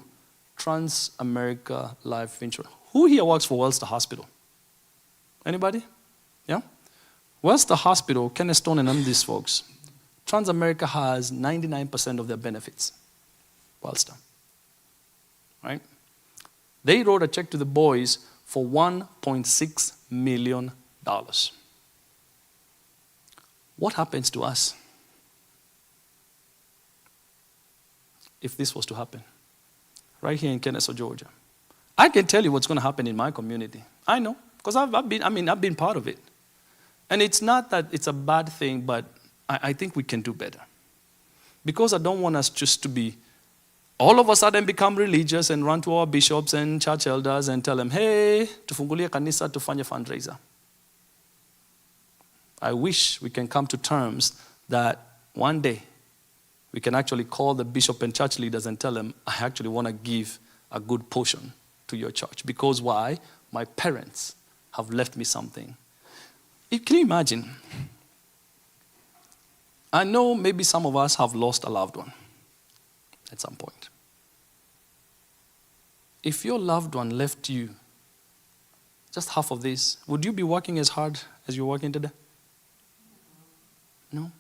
Trans-America Life Insurance. Who here works for Wellstar Hospital? Anybody? Yeah? Wellstar Hospital, Kenneth Stone and these folks, Trans-America has 99% of their benefits. Wellstar. Right? They wrote a check to the boys for $1.6 million. What happens to us if this was to happen? Right here in Kennesaw, Georgia. I can tell you what's going to happen in my community. I know, because I've been part of it. And it's not that it's a bad thing, but I think we can do better. Because I don't want us just to be, all of a sudden become religious and run to our bishops and church elders and tell them, hey, tufungulie kanisa tufanye fundraiser. I wish we can come to terms that one day we can actually call the bishop and church leaders and tell them, I actually want to give a good portion to your church. Because why? My parents have left me something. Can you imagine? I know maybe some of us have lost a loved one at some point. If your loved one left you just half of this, would you be working as hard as you're working today? No.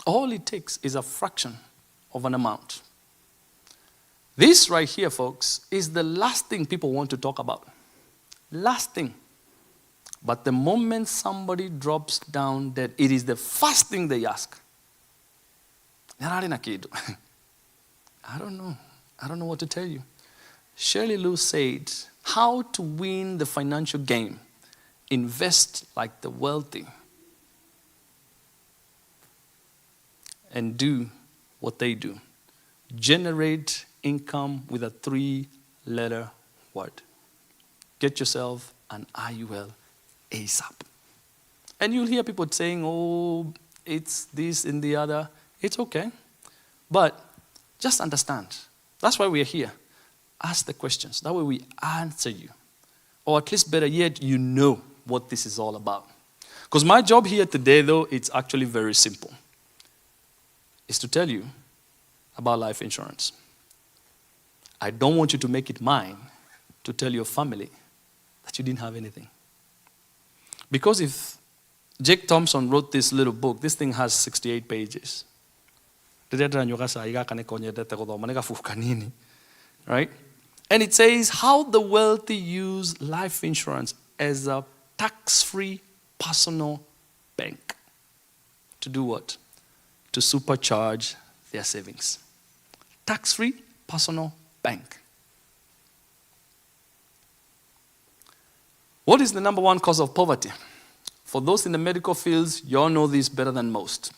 All it takes is a fraction of an amount. This right here, folks, is the last thing people want to talk about. Last thing. But the moment somebody drops down dead, it is the first thing they ask. I don't know. I don't know what to tell you. Shirley Lou said, how to win the financial game. Invest like the wealthy. and do what they do. Generate income with a 3-letter word. Get yourself an IUL ASAP. And you'll hear people saying, oh, it's this and the other. It's okay. But just understand. That's why we're here. Ask the questions. That way we answer you. Or at least better yet, you know what this is all about. Because my job here today, though, it's actually very simple. It's to tell you about life insurance. I don't want you to make it mine to tell your family that you didn't have anything. Because if Jake Thompson wrote this little book, this thing has 68 pages. Right? And it says how the wealthy use life insurance as a tax-free personal bank. To do what? To supercharge their savings. Tax-free personal bank. What is the number one cause of poverty? For those in the medical fields, you all know this better than most.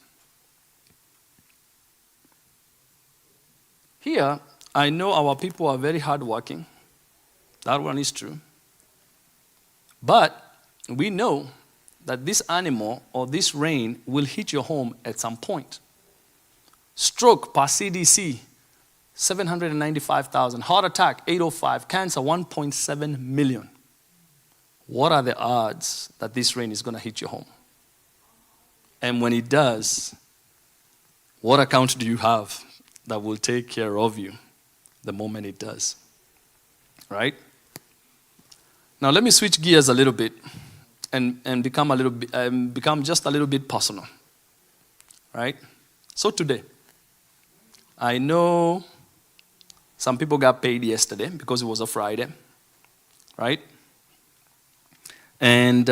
Here, I know our people are very hardworking. That one is true. But we know that this animal or this rain will hit your home at some point. Stroke per CDC, 795,000. Heart attack, 805. Cancer, 1.7 million. What are the odds that this rain is going to hit your home? And when it does, what account do you have that will take care of you the moment it does? Right? Now let me switch gears a little bit and become just a little bit personal. Right? So today, I know some people got paid yesterday because it was a Friday. Right? And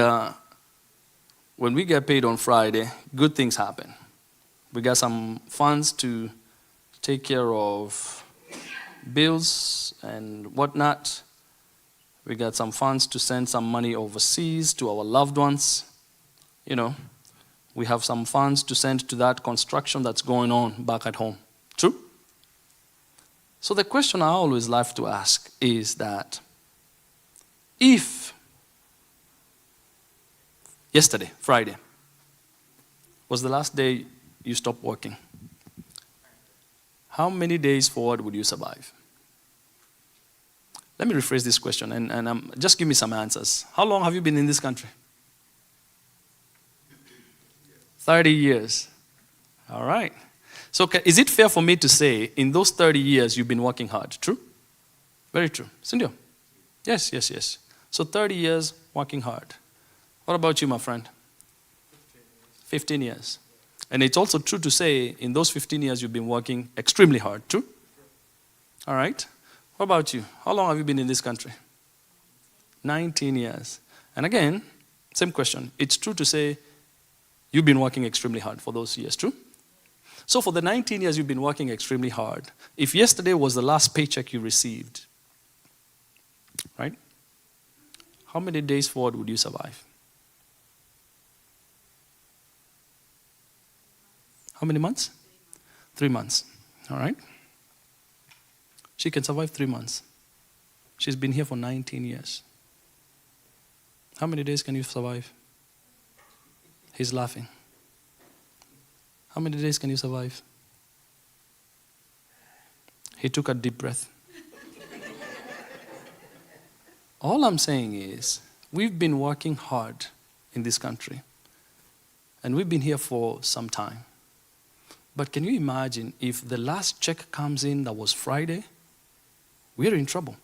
when we get paid on Friday, good things happen. We got some funds to take care of bills and whatnot. We got some funds to send some money overseas to our loved ones. You know, we have some funds to send to that construction that's going on back at home. True? So the question I always like to ask is that if yesterday, Friday, was the last day you stopped working, how many days forward would you survive? Let me rephrase this question and just give me some answers. How long have you been in this country? 30 years. All right. So is it fair for me to say in those 30 years you've been working hard? True? Very true. Cindy? Yes. So 30 years working hard. What about you, my friend? 15 years. And it's also true to say in those 15 years you've been working extremely hard. True? All right. What about you? How long have you been in this country? 19 years. And again, same question. It's true to say you've been working extremely hard for those years. True? So for the 19 years you've been working extremely hard, if yesterday was the last paycheck you received, right? How many days forward would you survive? How many months? 3 months. All right? She can survive 3 months. She's been here for 19 years. How many days can you survive? He's laughing. How many days can you survive? He took a deep breath. All I'm saying is, we've been working hard in this country. And we've been here for some time. But can you imagine if the last check comes in that was Friday? We're in trouble.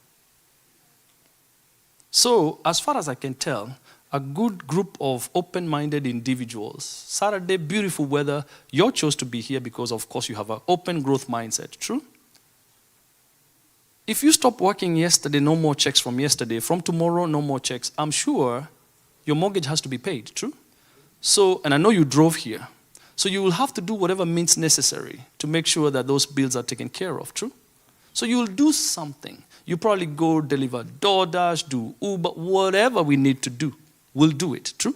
So, as far as I can tell, a good group of open-minded individuals, Saturday, beautiful weather, you chose to be here because, of course, you have an open growth mindset. True? If you stop working yesterday, no more checks from yesterday. From tomorrow, no more checks. I'm sure your mortgage has to be paid. True? So, and I know you drove here. So you will have to do whatever means necessary to make sure that those bills are taken care of. True? So you'll do something. You probably go deliver DoorDash, do Uber, whatever we need to do. We'll do it. True?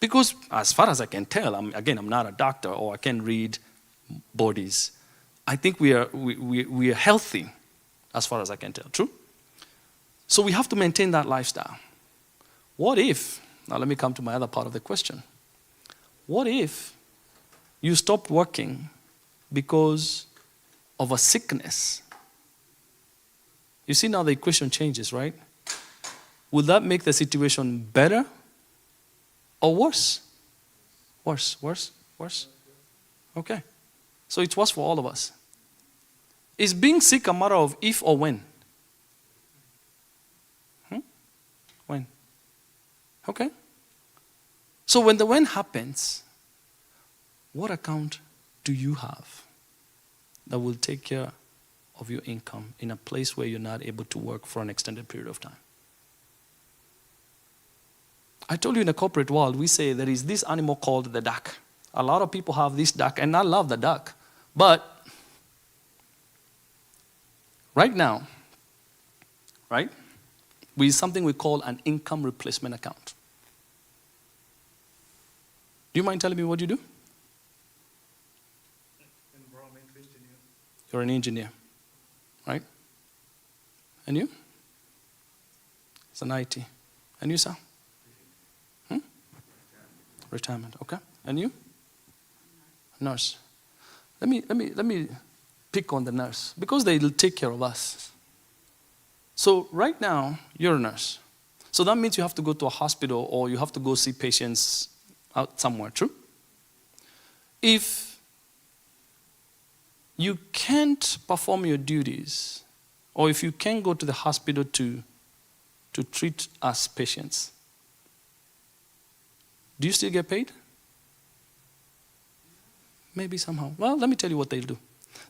Because as far as I can tell, I'm not a doctor or I can read bodies. I think we are healthy as far as I can tell. True? So we have to maintain that lifestyle. What if, now let me come to my other part of the question. What if you stopped working because of a sickness? You see now the equation changes, right? Will that make the situation better or worse? Worse? Okay. So it's worse for all of us. Is being sick a matter of if or when? When? Okay. So when the when happens, what account do you have that will take care of your income in a place where you're not able to work for an extended period of time? I told you in the corporate world, we say there is this animal called the duck. A lot of people have this duck, and I love the duck. But right now, right, we have something we call an income replacement account. Do you mind telling me what you do? Environmental engineer. You're an engineer, right? And you? It's an IT. And you, sir? Retirement, okay. And you? Nurse. Let me pick on the nurse because they'll take care of us. So right now, you're a nurse. So that means you have to go to a hospital or you have to go see patients out somewhere, true? If you can't perform your duties or if you can't go to the hospital to treat us patients, do you still get paid? Maybe somehow. Well, let me tell you what they'll do.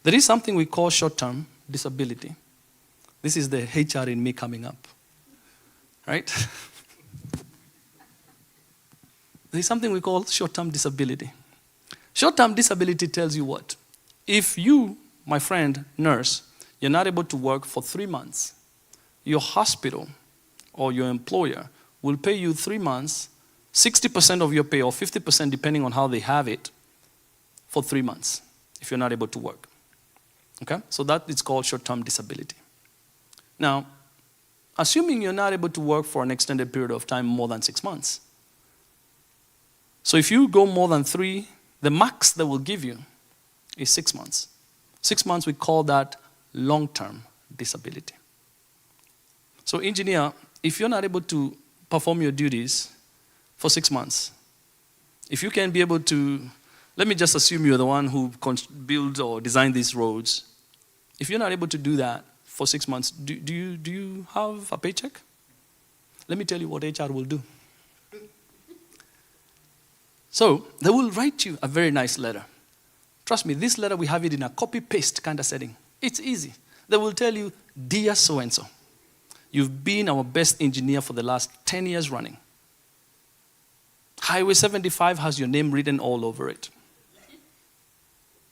There is something we call short-term disability. This is the HR in me coming up. Right? There is something we call short-term disability. Short-term disability tells you what? If you, my friend, nurse, you're not able to work for 3 months, your hospital or your employer will pay you 3 months, 60% of your pay or 50% depending on how they have it, for 3 months if you're not able to work. Okay? So that is called short-term disability. Now, assuming you're not able to work for an extended period of time more than 6 months. So if you go more than 3, the max they will give you is 6 months. 6 months, we call that long-term disability. So engineer, if you're not able to perform your duties for 6 months, if you can be able to, let me just assume you're the one who builds or designed these roads. If you're not able to do that for 6 months, do you have a paycheck? Let me tell you what HR will do. So they will write you a very nice letter. Trust me, this letter, we have it in a copy-paste kind of setting. It's easy. They will tell you, dear so-and-so, you've been our best engineer for the last 10 years running. Highway 75 has your name written all over it.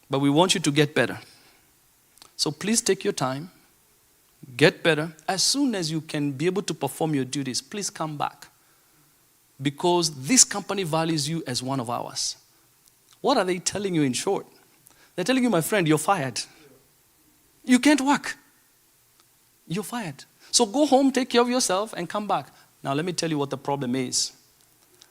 But we want you to get better. So please take your time, get better. As soon as you can be able to perform your duties, please come back. Because this company values you as one of ours. What are they telling you in short? They're telling you, my friend, you're fired. You can't work. You're fired. So go home, take care of yourself, and come back. Now let me tell you what the problem is.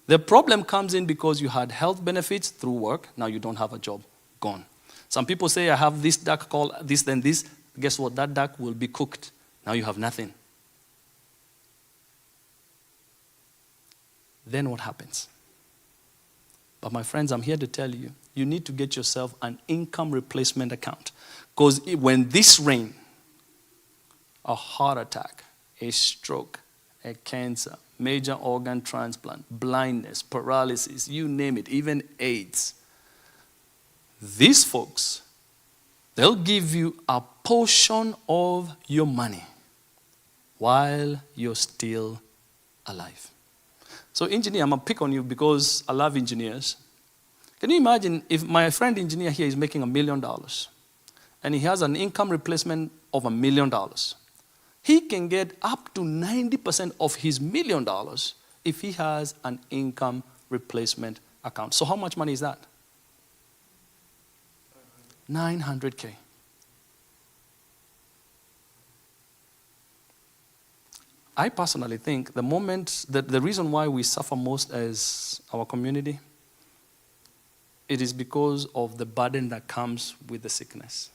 The problem comes in because you had health benefits through work. Now you don't have a job. Gone. Some people say, I have this duck called this, then this. Guess what? That duck will be cooked. Now you have nothing. Then what happens? But my friends, I'm here to tell you, you need to get yourself an income replacement account. Because when this rain, a heart attack, a stroke, a cancer, major organ transplant, blindness, paralysis, you name it, even AIDS. These folks, they'll give you a portion of your money while you're still alive. So engineer, I'm going to pick on you because I love engineers. Can you imagine if my friend engineer here is making $1 million and he has an income replacement of $1 million? He can get up to 90% of his $1 million if he has an income replacement account. So how much money is that? 900K. I personally think the moment that the reason why we suffer most as our community, it is because of the burden that comes with the sickness.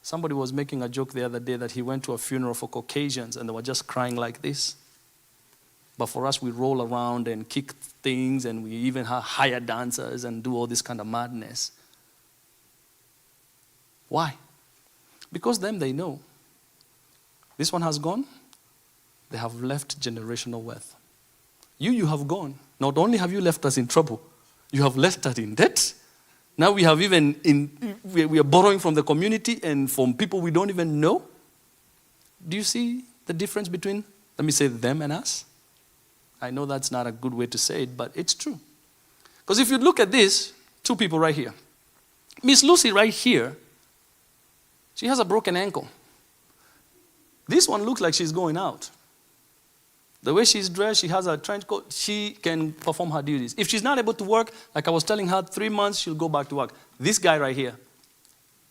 Somebody was making a joke the other day that he went to a funeral for Caucasians and they were just crying like this. But for us, we roll around and kick things and we even hire dancers and do all this kind of madness. Why? Because them, they know. This one has gone. They have left generational wealth. You have gone. Not only have you left us in trouble, you have left us in debt. Now we have we are borrowing from the community and from people we don't even know. Do you see the difference between, let me say, them and us? I know that's not a good way to say it, but it's true. Because if you look at this, two people right here. Miss Lucy right here, she has a broken ankle. This one looks like she's going out. The way she's dressed, she has a trench coat, she can perform her duties. If she's not able to work, like I was telling her, 3 months, she'll go back to work. This guy right here,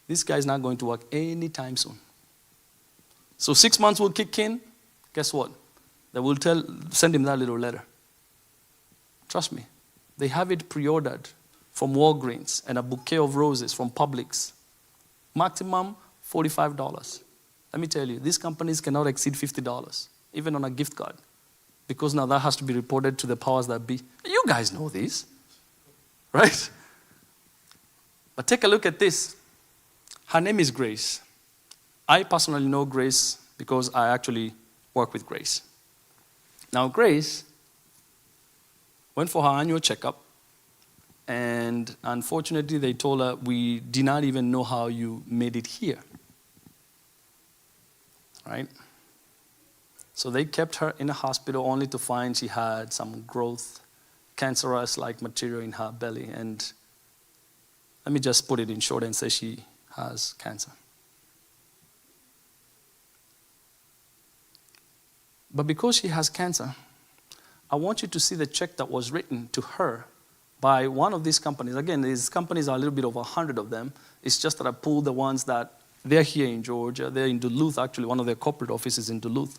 this guy is not going to work anytime soon. So 6 months will kick in, guess what? They will send him that little letter. Trust me. They have it pre-ordered from Walgreens and a bouquet of roses from Publix. Maximum $45. Let me tell you, these companies cannot exceed $50, even on a gift card. Because now that has to be reported to the powers that be. You guys know this, right? But take a look at this. Her name is Grace. I personally know Grace because I actually work with Grace. Now, Grace went for her annual checkup, and unfortunately, they told her, we did not even know how you made it here. Right? So they kept her in a hospital only to find she had some growth, cancerous-like material in her belly. And let me just put it in short and say she has cancer. But because she has cancer, I want you to see the check that was written to her by one of these companies. Again, these companies are a little bit over 100 of them. It's just that I pulled the ones that they're here in Georgia. They're in Duluth, actually. One of their corporate offices in Duluth.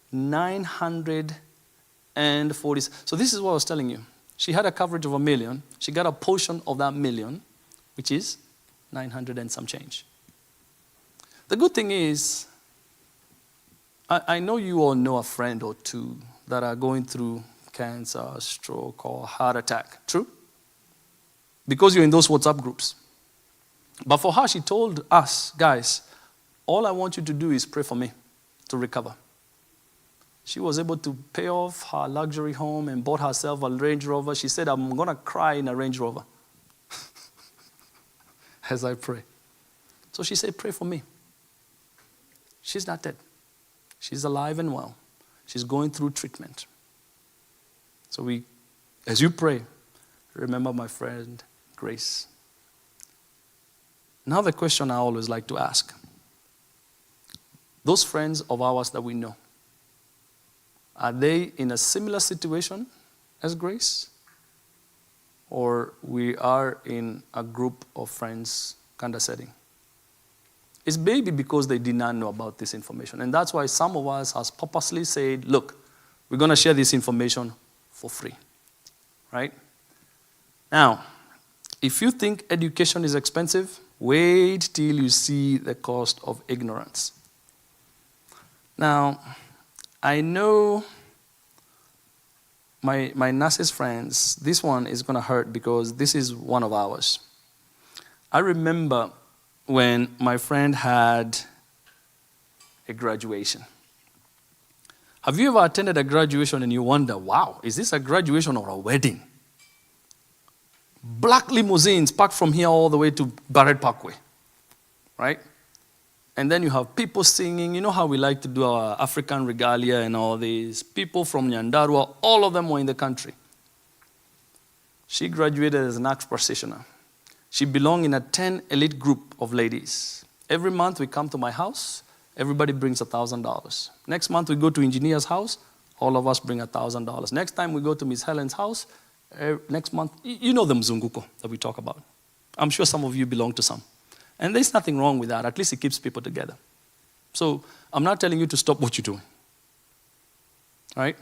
940. So this is what I was telling you. She had a coverage of $1 million. She got a portion of that $1 million, which is 900 and some change. The good thing is, I know you all know a friend or two that are going through cancer, stroke, or heart attack. True? Because you're in those WhatsApp groups. But for her, she told us, guys, all I want you to do is pray for me to recover. She was able to pay off her luxury home and bought herself a Range Rover. She said, I'm going to cry in a Range Rover as I pray. So she said, pray for me. She's not dead. She's alive and well. She's going through treatment. So as you pray, remember my friend Grace. Now the question I always like to ask. Those friends of ours that we know, are they in a similar situation as Grace? Or we are in a group of friends kind of setting? It's maybe because they did not know about this information. And that's why some of us has purposely said, look, we're going to share this information for free. Right? Now, if you think education is expensive, wait till you see the cost of ignorance. Now, I know my nurses friends, this one is going to hurt because this is one of ours. I remember when my friend had a graduation. Have you ever attended a graduation and you wonder, wow, is this a graduation or a wedding? Black limousines parked from here all the way to Barrett Parkway, right? And then you have people singing. You know how we like to do our African regalia and all these. People from Nyandarua, all of them were in the country. She graduated as an axe practitioner. She belonged in a 10 elite group of ladies. Every month we come to my house, everybody brings $1,000. Next month we go to engineer's house, All of us bring $1,000. Next time we go to Miss Helen's house, next month, you know the mzunguko that we talk about. I'm sure some of you belong to some. And there's nothing wrong with that. At least it keeps people together. So I'm not telling you to stop what you're doing. All right?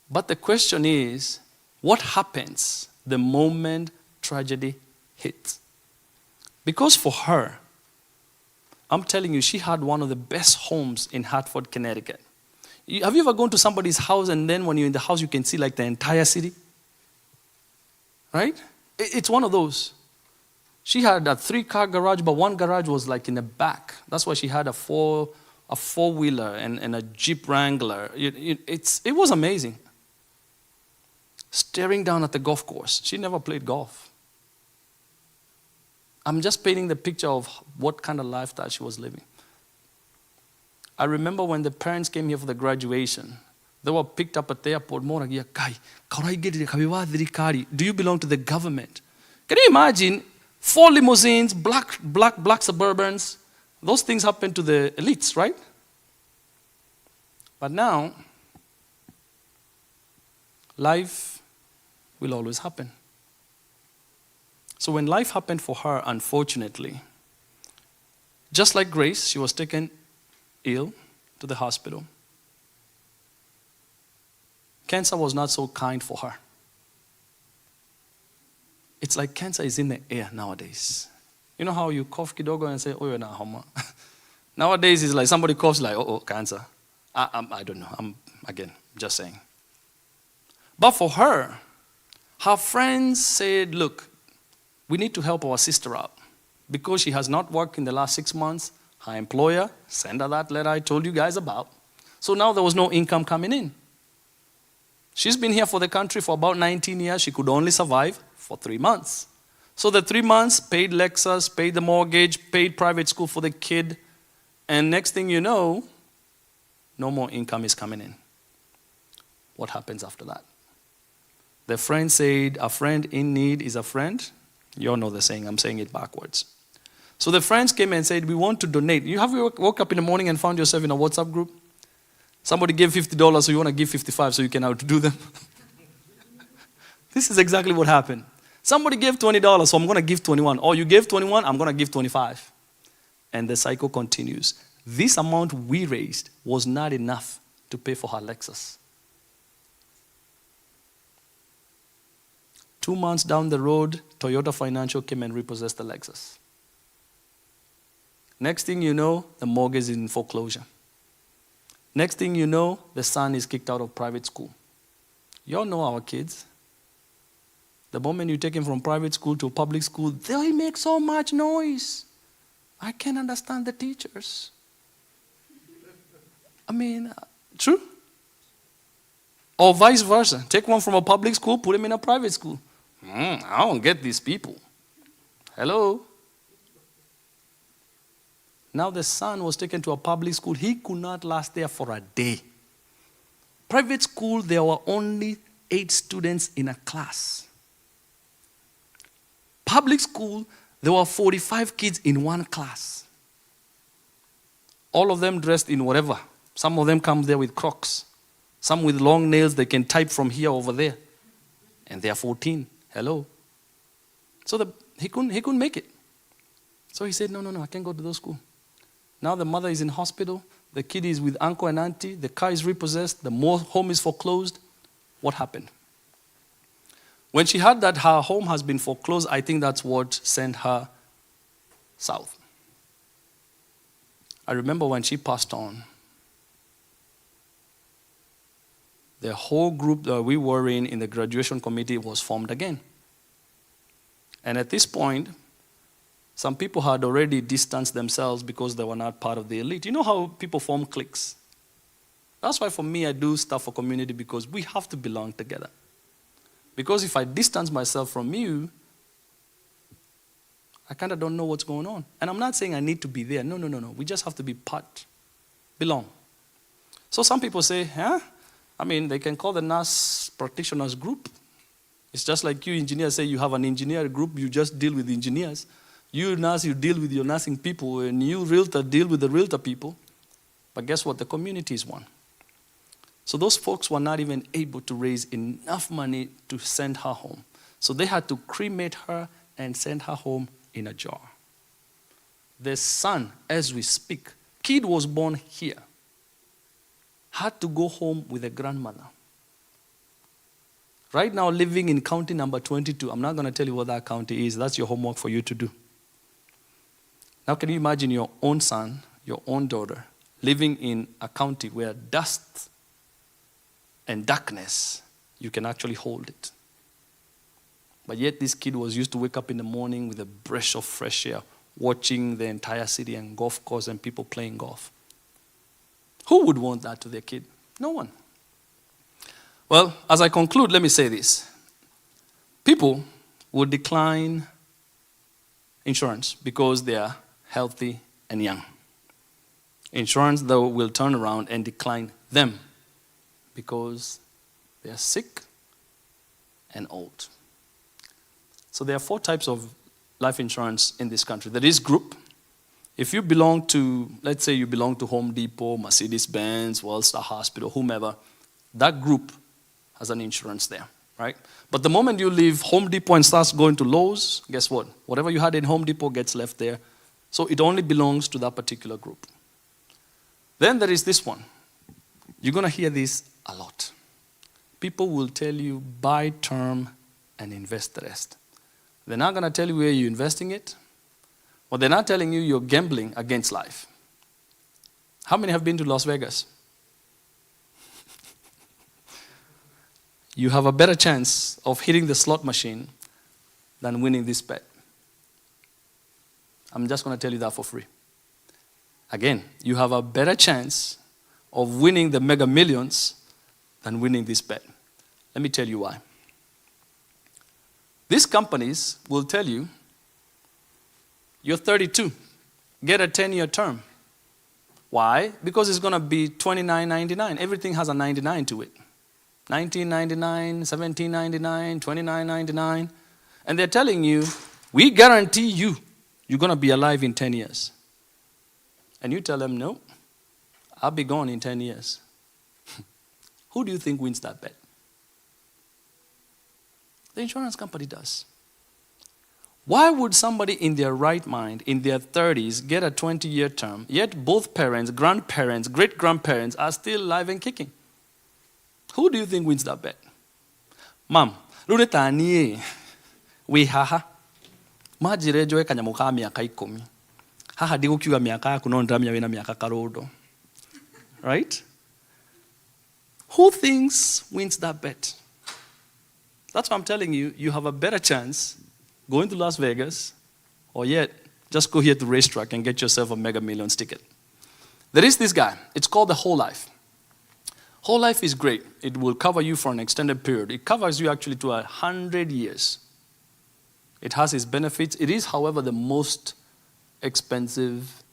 But the question is, what happens the moment tragedy hits? Because for her, I'm telling you, she had one of the best homes in Hartford, Connecticut. Have you ever gone to somebody's house and then when you're in the house, you can see like the entire city? Right? It's one of those. She had a 3-car garage, but one garage was like in the back. That's why she had a four-wheeler and a Jeep Wrangler. It was amazing. Staring down at the golf course. She never played golf. I'm just painting the picture of what kind of lifestyle she was living. I remember when the parents came here for the graduation, they were picked up at the airport. Do you belong to the government? Can you imagine 4 limousines, black Suburbans? Those things happen to the elites, right? But now, life will always happen. So when life happened for her, unfortunately, just like Grace, she was taken ill to the hospital. Cancer was not so kind for her. It's like cancer is in the air nowadays. You know how you cough kidogo and say, oh, you're not homa. Nowadays, it's like somebody coughs like, oh, cancer. I don't know. I'm, again, just saying. But for her, her friends said, look, we need to help our sister out. Because she has not worked in the last 6 months, her employer sent her that letter I told you guys about. So now there was no income coming in. She's been here for the country for about 19 years. She could only survive for 3 months. So the 3 months paid Lexus, paid the mortgage, paid private school for the kid. And next thing you know, no more income is coming in. What happens after that? The friend said, a friend in need is a friend. You all know the saying, I'm saying it backwards. So the friends came and said, we want to donate. You woke up in the morning and found yourself in a WhatsApp group? Somebody gave $50, so you want to give 55 so you can outdo them? This is exactly what happened. Somebody gave $20, so I'm going to give 21. Or you gave 21, I'm going to give 25. And the cycle continues. This amount we raised was not enough to pay for her Lexus. 2 months down the road, Toyota Financial came and repossessed the Lexus. Next thing you know, the mortgage is in foreclosure. Next thing you know, the son is kicked out of private school. You all know our kids. The moment you take him from private school to public school, they make so much noise. I can't understand the teachers. I mean, true? Or vice versa. Take one from a public school, put him in a private school. I don't get these people. Hello? Now the son was taken to a public school. He could not last there for a day. Private school, there were only 8 students in a class. Public school, there were 45 kids in one class. All of them dressed in whatever. Some of them come there with Crocs. Some with long nails, they can type from here over there. And they are 14. Hello? So he couldn't make it. So he said, no, I can't go to those schools. Now the mother is in hospital. The kid is with uncle and auntie. The car is repossessed. The home is foreclosed. What happened? When she heard that her home has been foreclosed, I think that's what sent her south. I remember when she passed on, the whole group that we were in the graduation committee was formed again. And at this point, some people had already distanced themselves because they were not part of the elite. You know how people form cliques? That's why for me, I do stuff for community because we have to belong together. Because if I distance myself from you, I kind of don't know what's going on. And I'm not saying I need to be there. No. We just have to be part, belong. So some people say, they can call the nurse practitioners group. It's just like you engineers say you have an engineer group, you just deal with engineers. You nurse, you deal with your nursing people, and you realtor deal with the realtor people. But guess what? The community is one. So those folks were not even able to raise enough money to send her home. So they had to cremate her and send her home in a jar. The son, as we speak, kid was born here, had to go home with a grandmother. Right now, living in county number 22. I'm not going to tell you what that county is. That's your homework for you to do. Now, can you imagine your own son, your own daughter, living in a county where dust and darkness, you can actually hold it? But yet this kid was used to wake up in the morning with a breath of fresh air, watching the entire city and golf course and people playing golf. Who would want that to their kid? No one. Well, as I conclude, let me say this. People would decline insurance because they are healthy and young. Insurance, though, will turn around and decline them because they are sick and old. So there are 4 types of life insurance in this country. There is group. If you belong to, let's say you belong to Home Depot, Mercedes-Benz, Wellstar Hospital, whomever, that group has an insurance there, right? But the moment you leave Home Depot and start going to Lowe's, guess what? Whatever you had in Home Depot gets left there. So it only belongs to that particular group. Then there is this one. You're going to hear this a lot. People will tell you, buy term and invest the rest. They're not going to tell you where you're investing it, but they're not telling you you're gambling against life. How many have been to Las Vegas? You have a better chance of hitting the slot machine than winning this bet. I'm just going to tell you that for free. Again, you have a better chance of winning the Mega Millions than winning this bet. Let me tell you why. These companies will tell you, you're 32, get a 10-year term. Why? Because it's going to be $29.99. Everything has a 99 to it. $19.99, $17.99, $29.99. And they're telling you, we guarantee you're going to be alive in 10 years. And you tell them, no, I'll be gone in 10 years. Who do you think wins that bet? The insurance company does. Why would somebody in their right mind, in their 30s, get a 20-year term, yet both parents, grandparents, great-grandparents are still alive and kicking? Who do you think wins that bet? Mom, lunetani we haha. Majire joe kanyamuka miaka 10. Haha digukiwa miaka yaku no ndamya wina miaka karodo. Right? Who thinks wins that bet? That's why I'm telling you, you have a better chance going to Las Vegas, or yet just go here to the racetrack and get yourself a Mega Millions ticket. There is this guy. It's called the Whole Life. Whole Life is great. It will cover you for an extended period. It covers you actually to 100 years. It has its benefits. It is, however, the most expensive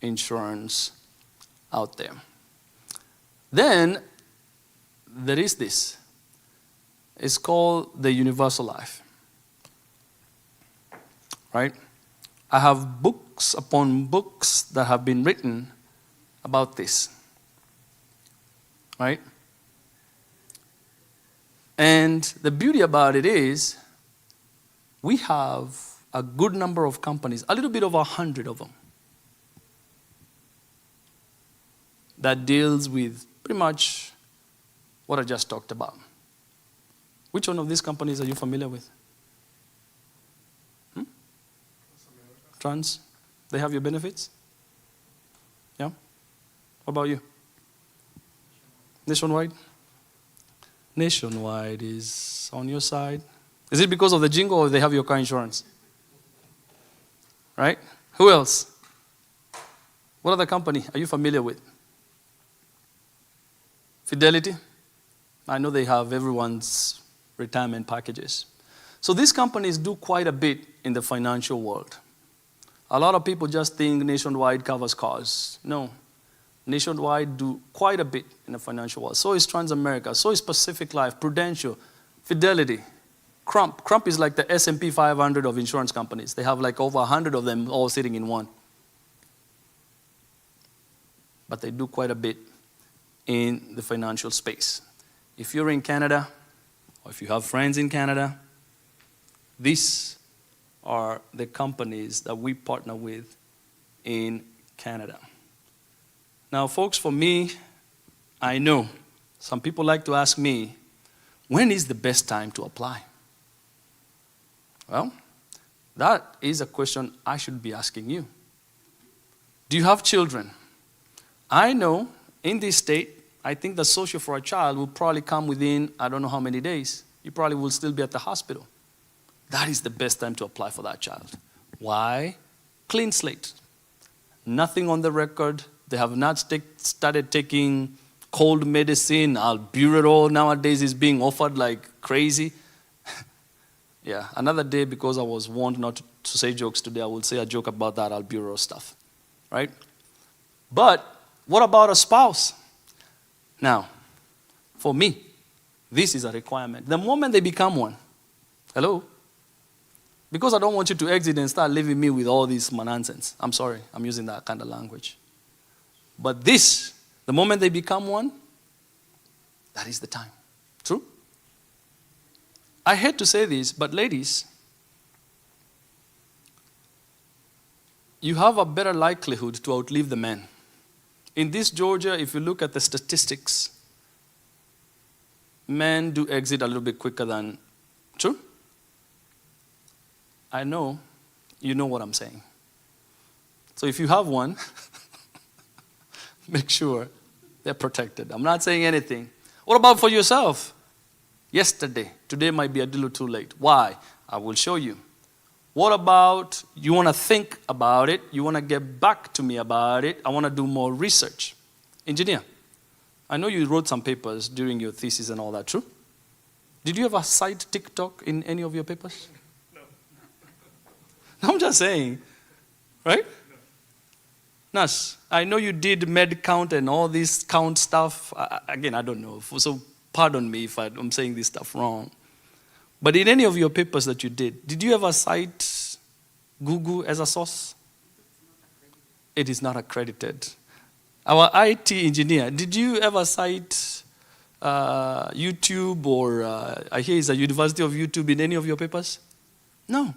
insurance out there. Then there is this. It's called the Universal Life. Right? I have books upon books that have been written about this. Right? And the beauty about it is, we have a good number of companies, a little bit over 100 of them, that deals with pretty much what I just talked about. Which one of these companies are you familiar with? Trans? They have your benefits? Yeah? What about you? Nationwide? Nationwide is on your side. Is it because of the jingle or they have your car insurance? Right? Who else? What other company are you familiar with? Fidelity? I know they have everyone's retirement packages. So these companies do quite a bit in the financial world. A lot of people just think Nationwide covers cars. No. Nationwide do quite a bit in the financial world. So is Transamerica. So is Pacific Life, Prudential, Fidelity, Crump. Crump is like the S&P 500 of insurance companies. They have like over 100 of them all sitting in one. But they do quite a bit in the financial space. If you're in Canada, or if you have friends in Canada, these are the companies that we partner with in Canada. Now, folks, for me, I know some people like to ask me, when is the best time to apply? Well, that is a question I should be asking you. Do you have children? I know in this state, I think the social for a child will probably come within, I don't know how many days. You probably will still be at the hospital. That is the best time to apply for that child. Why? Clean slate. Nothing on the record. They have not started taking cold medicine. Albuterol nowadays is being offered like crazy. Yeah, another day, because I was warned not to say jokes today, I will say a joke about that albuterol stuff, right? But what about a spouse? Now, for me, this is a requirement. The moment they become one, hello? Because I don't want you to exit and start leaving me with all this nonsense. I'm sorry, I'm using that kind of language. But this, the moment they become one, that is the time. True? I hate to say this, but ladies, you have a better likelihood to outlive the men. In this Georgia, if you look at the statistics, men do exit a little bit quicker than, true? I know you know what I'm saying. So if you have one, make sure they're protected. I'm not saying anything. What about for yourself? Yesterday. Today might be a little too late. Why? I will show you. What about you want to think about it? You want to get back to me about it? I want to do more research. Engineer, I know you wrote some papers during your thesis and all that, true? Did you ever cite TikTok in any of your papers? No. I'm just saying, right? No. Nas, I know you did med count and all this count stuff. Again, I don't know. So pardon me if I'm saying this stuff wrong. But in any of your papers that you did you ever cite Google as a source? It is not accredited. Our IT engineer, did you ever cite YouTube or I hear it's a University of YouTube in any of your papers? No.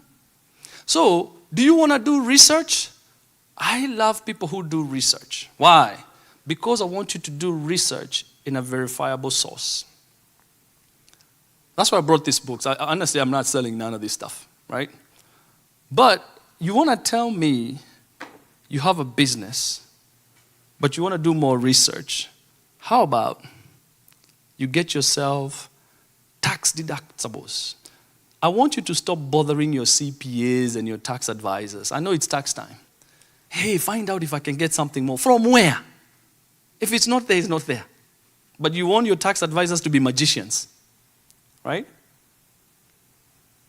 So, do you want to do research? I love people who do research. Why? Because I want you to do research in a verifiable source. That's why I brought these books. Honestly, I'm not selling none of this stuff, right? But you want to tell me you have a business, but you want to do more research. How about you get yourself tax deductibles? I want you to stop bothering your CPAs and your tax advisors. I know it's tax time. Hey, find out if I can get something more. From where? If it's not there, it's not there. But you want your tax advisors to be magicians. Right?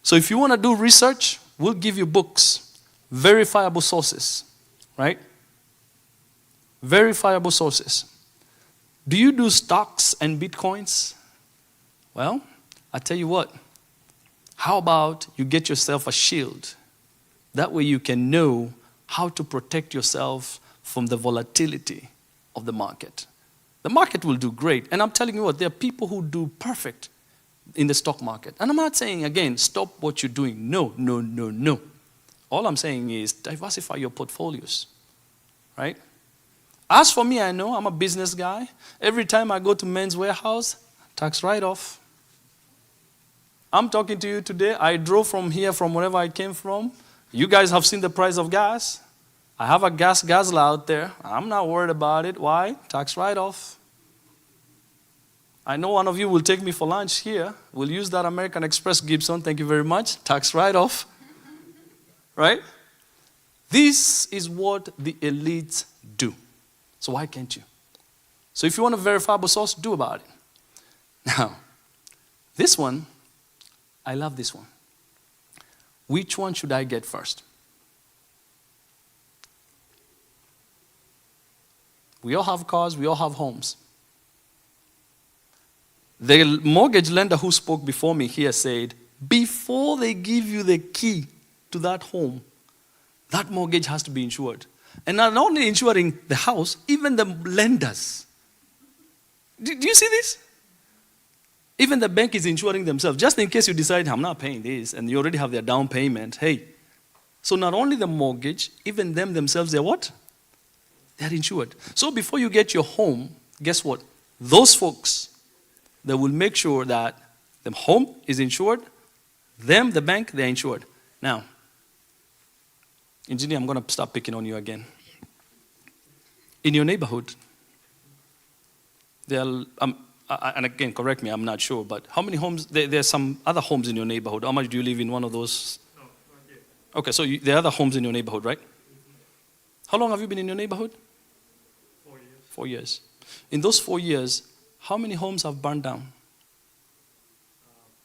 So if you want to do research, we'll give you books, verifiable sources, right? Verifiable sources. Do you do stocks and bitcoins? Well, I tell you what, how about you get yourself a shield? That way you can know how to protect yourself from the volatility of the market. The market will do great. And I'm telling you what, there are people who do perfect in the stock market. And I'm not saying, again, stop what you're doing. No, no, no, no. All I'm saying is diversify your portfolios, right? As for me, I know I'm a business guy. Every time I go to Men's Warehouse, tax write-off. I'm talking to you today. I drove from here, from wherever I came from. You guys have seen the price of gas. I have a gas guzzler out there. I'm not worried about it. Why? Tax write-off. I know one of you will take me for lunch here. We'll use that American Express Gibson. Thank you very much. Tax write-off. Right? This is what the elites do. So why can't you? So if you want a verifiable source, do about it. Now, this one, I love this one. Which one should I get first? We all have cars, we all have homes. The mortgage lender who spoke before me here said, before they give you the key to that home, that mortgage has to be insured. And not only insuring the house, even the lenders. Do you see this? Even the bank is insuring themselves. Just in case you decide, I'm not paying this, and you already have their down payment. Hey, so not only the mortgage, even them themselves, they're what? They're insured. So before you get your home, guess what? Those folks, they will make sure that the home is insured, them, the bank, they're insured. Now, engineer, I'm going to start picking on you again. In your neighborhood, there are, and again, correct me, I'm not sure, but how many homes, there are some other homes in your neighborhood. How much do you live in one of those? No, not yet. Okay, so there are other homes in your neighborhood, right? How long have you been in your neighborhood? 4 years. 4 years. In those 4 years, how many homes have burned down?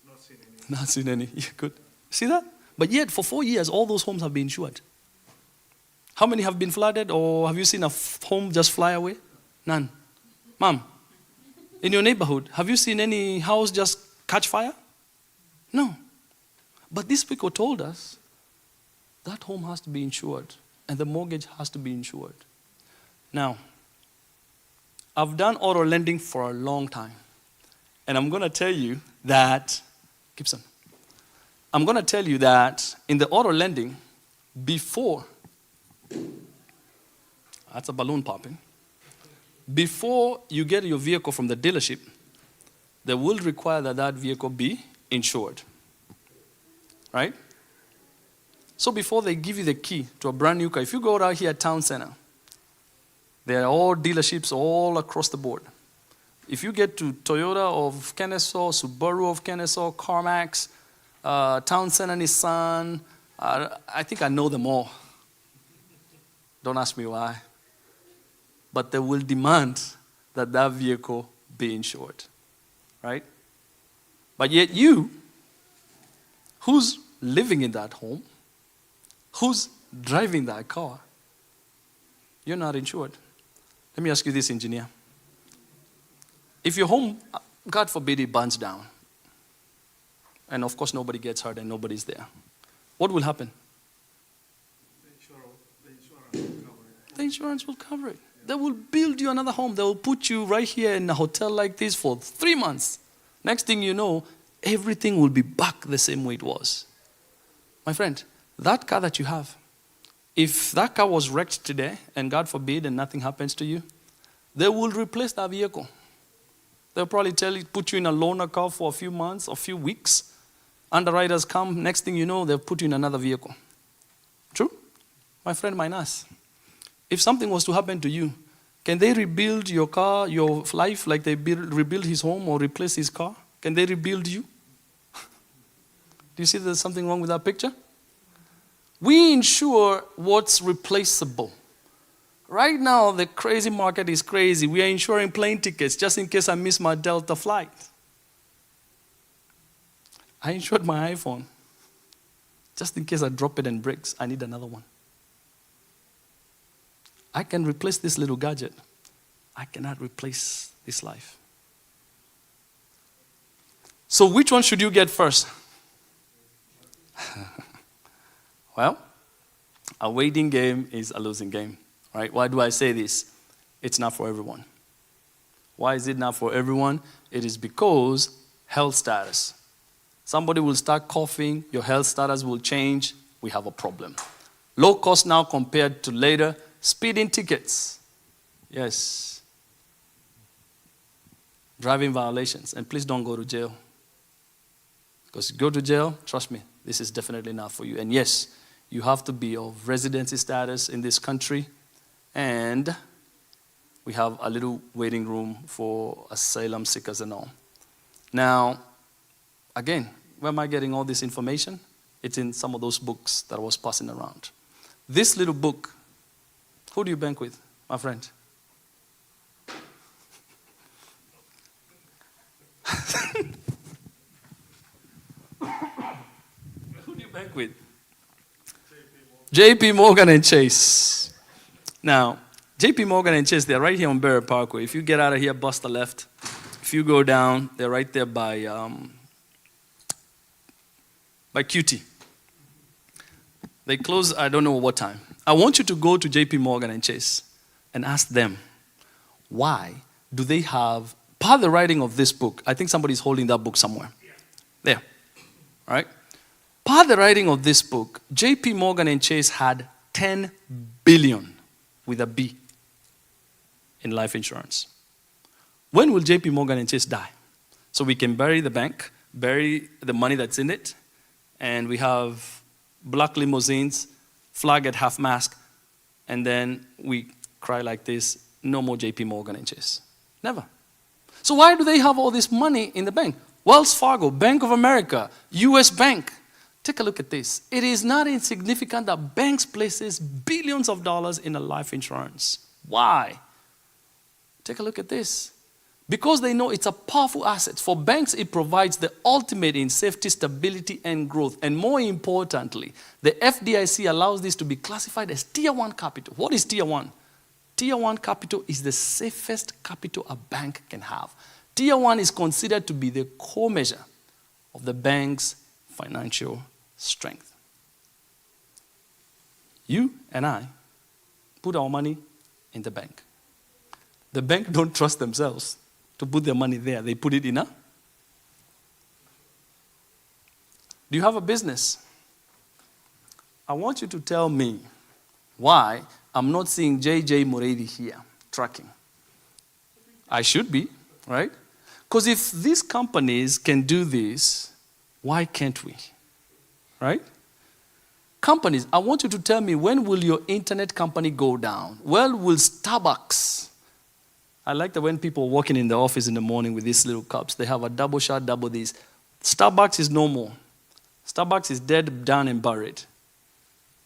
Not seen any. Not seen any. Yeah, good. See that? But yet, for 4 years, all those homes have been insured. How many have been flooded, or have you seen a home just fly away? None. Mom, in your neighborhood, have you seen any house just catch fire? No. But these people told us that home has to be insured, and the mortgage has to be insured. Now, I've done auto lending for a long time, and I'm going to tell you that, Gibson, I'm going to tell you that in the auto lending, before, that's a balloon popping, before you get your vehicle from the dealership, they will require that that vehicle be insured. Right? So before they give you the key to a brand new car, if you go out here at Town Center, there are all dealerships all across the board. If you get to Toyota of Kennesaw, Subaru of Kennesaw, CarMax, Town Center Nissan, I think I know them all. Don't ask me why. But they will demand that that vehicle be insured. Right? But yet you, who's living in that home, who's driving that car, you're not insured. Let me ask you this, engineer. If your home, God forbid, it burns down, and of course nobody gets hurt and nobody's there, what will happen? The insurance will cover it. The insurance will cover it. They will build you another home. They will put you right here in a hotel like this for 3 months. Next thing you know, everything will be back the same way it was. My friend, that car that you have, if that car was wrecked today, and God forbid, and nothing happens to you, they will replace that vehicle. They'll probably put you in a loaner car for a few months, a few weeks. Underwriters come, next thing you know, they'll put you in another vehicle. True? My friend, mine us. If something was to happen to you, can they rebuild your car, your life, like they rebuild his home or replace his car? Can they rebuild you? Do you see there's something wrong with that picture? We insure what's replaceable. Right now, the crazy market is crazy. We are insuring plane tickets just in case I miss my Delta flight. I insured my iPhone. Just in case I drop it and breaks, I need another one. I can replace this little gadget. I cannot replace this life. So which one should you get first? Well, a waiting game is a losing game. Right? Why do I say this? It's not for everyone. Why is it not for everyone? It is because health status. Somebody will start coughing, your health status will change, we have a problem. Low cost now compared to later. Speeding tickets. Yes. Driving violations. And please don't go to jail. Because you go to jail, trust me, this is definitely not for you. And yes, you have to be of residency status in this country. And we have a little waiting room for asylum seekers and all. Now, again, where am I getting all this information? It's in some of those books that I was passing around. This little book, who do you bank with, my friend? Who do you bank with? JP Morgan and Chase. Now, JP Morgan and Chase, they're right here on Barrett Parkway. If you get out of here, bust a left. If you go down, they're right there by QT. They close, I don't know what time. I want you to go to JP Morgan and Chase and ask them, why do they have Per the writing of this book, I think somebody's holding that book somewhere. There. Right? Per the writing of this book, JP Morgan and Chase had 10 billion with a B in life insurance. When will JP Morgan and Chase die? So we can bury the bank, bury the money that's in it, and we have black limousines, flag at half-mast, and then we cry like this, no more JP Morgan and Chase. Never. So why do they have all this money in the bank? Wells Fargo, Bank of America, US Bank. Take a look at this. It is not insignificant that banks places billions of dollars in a life insurance. Why? Take a look at this. Because they know it's a powerful asset. For banks, it provides the ultimate in safety, stability, and growth. And more importantly, the FDIC allows this to be classified as Tier 1 capital. What is Tier 1? Tier 1 capital is the safest capital a bank can have. Tier 1 is considered to be the core measure of the bank's financial strength. You and I put our money in the bank. The bank don't trust themselves to put their money there. They put it in a... Do you have a business? I want you to tell me why I'm not seeing JJ Muredi here tracking. I should be, right? Because if these companies can do this, why can't we? Right? Companies, I want you to tell me, when will your internet company go down? When will Starbucks? I like that when people walking in the office in the morning with these little cups, they have a double shot, double this. Starbucks is no more. Starbucks is dead, done, and buried.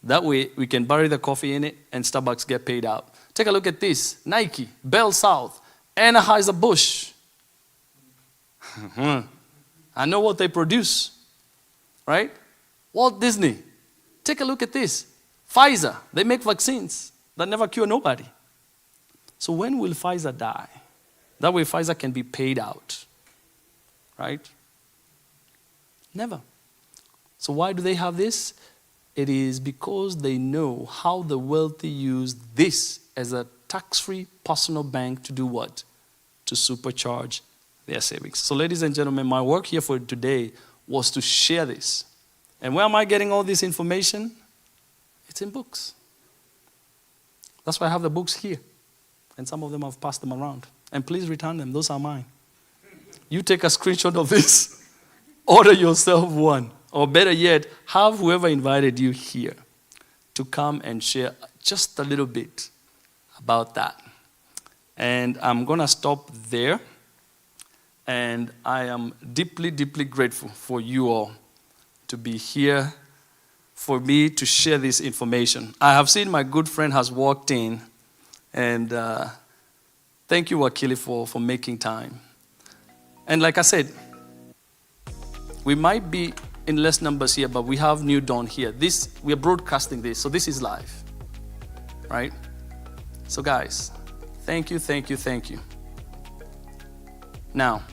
That way, we can bury the coffee in it, and Starbucks get paid out. Take a look at this. Nike, Bell South, Anheuser-Busch. I know what they produce, right? Walt Disney. Take a look at this. Pfizer, they make vaccines that never cure nobody. So when will Pfizer die? That way Pfizer can be paid out, right? Never. So why do they have this? It is because they know how the wealthy use this as a tax-free personal bank to do what? To supercharge their savings. So ladies and gentlemen, my work here for today was to share this. And where am I getting all this information? It's in books. That's why I have the books here. And some of them I've passed them around. And please return them. Those are mine. You take a screenshot of this. Order yourself one. Or better yet, have whoever invited you here to come and share just a little bit about that. And I'm going to stop there. And I am deeply, deeply grateful for you all to be here, for me to share this information. I have seen my good friend has walked in. And thank you, Wakili, for making time. And like I said, we might be in less numbers here, but we have New Dawn here. We are broadcasting this, so this is live, right? So guys, thank you, thank you, thank you. Now,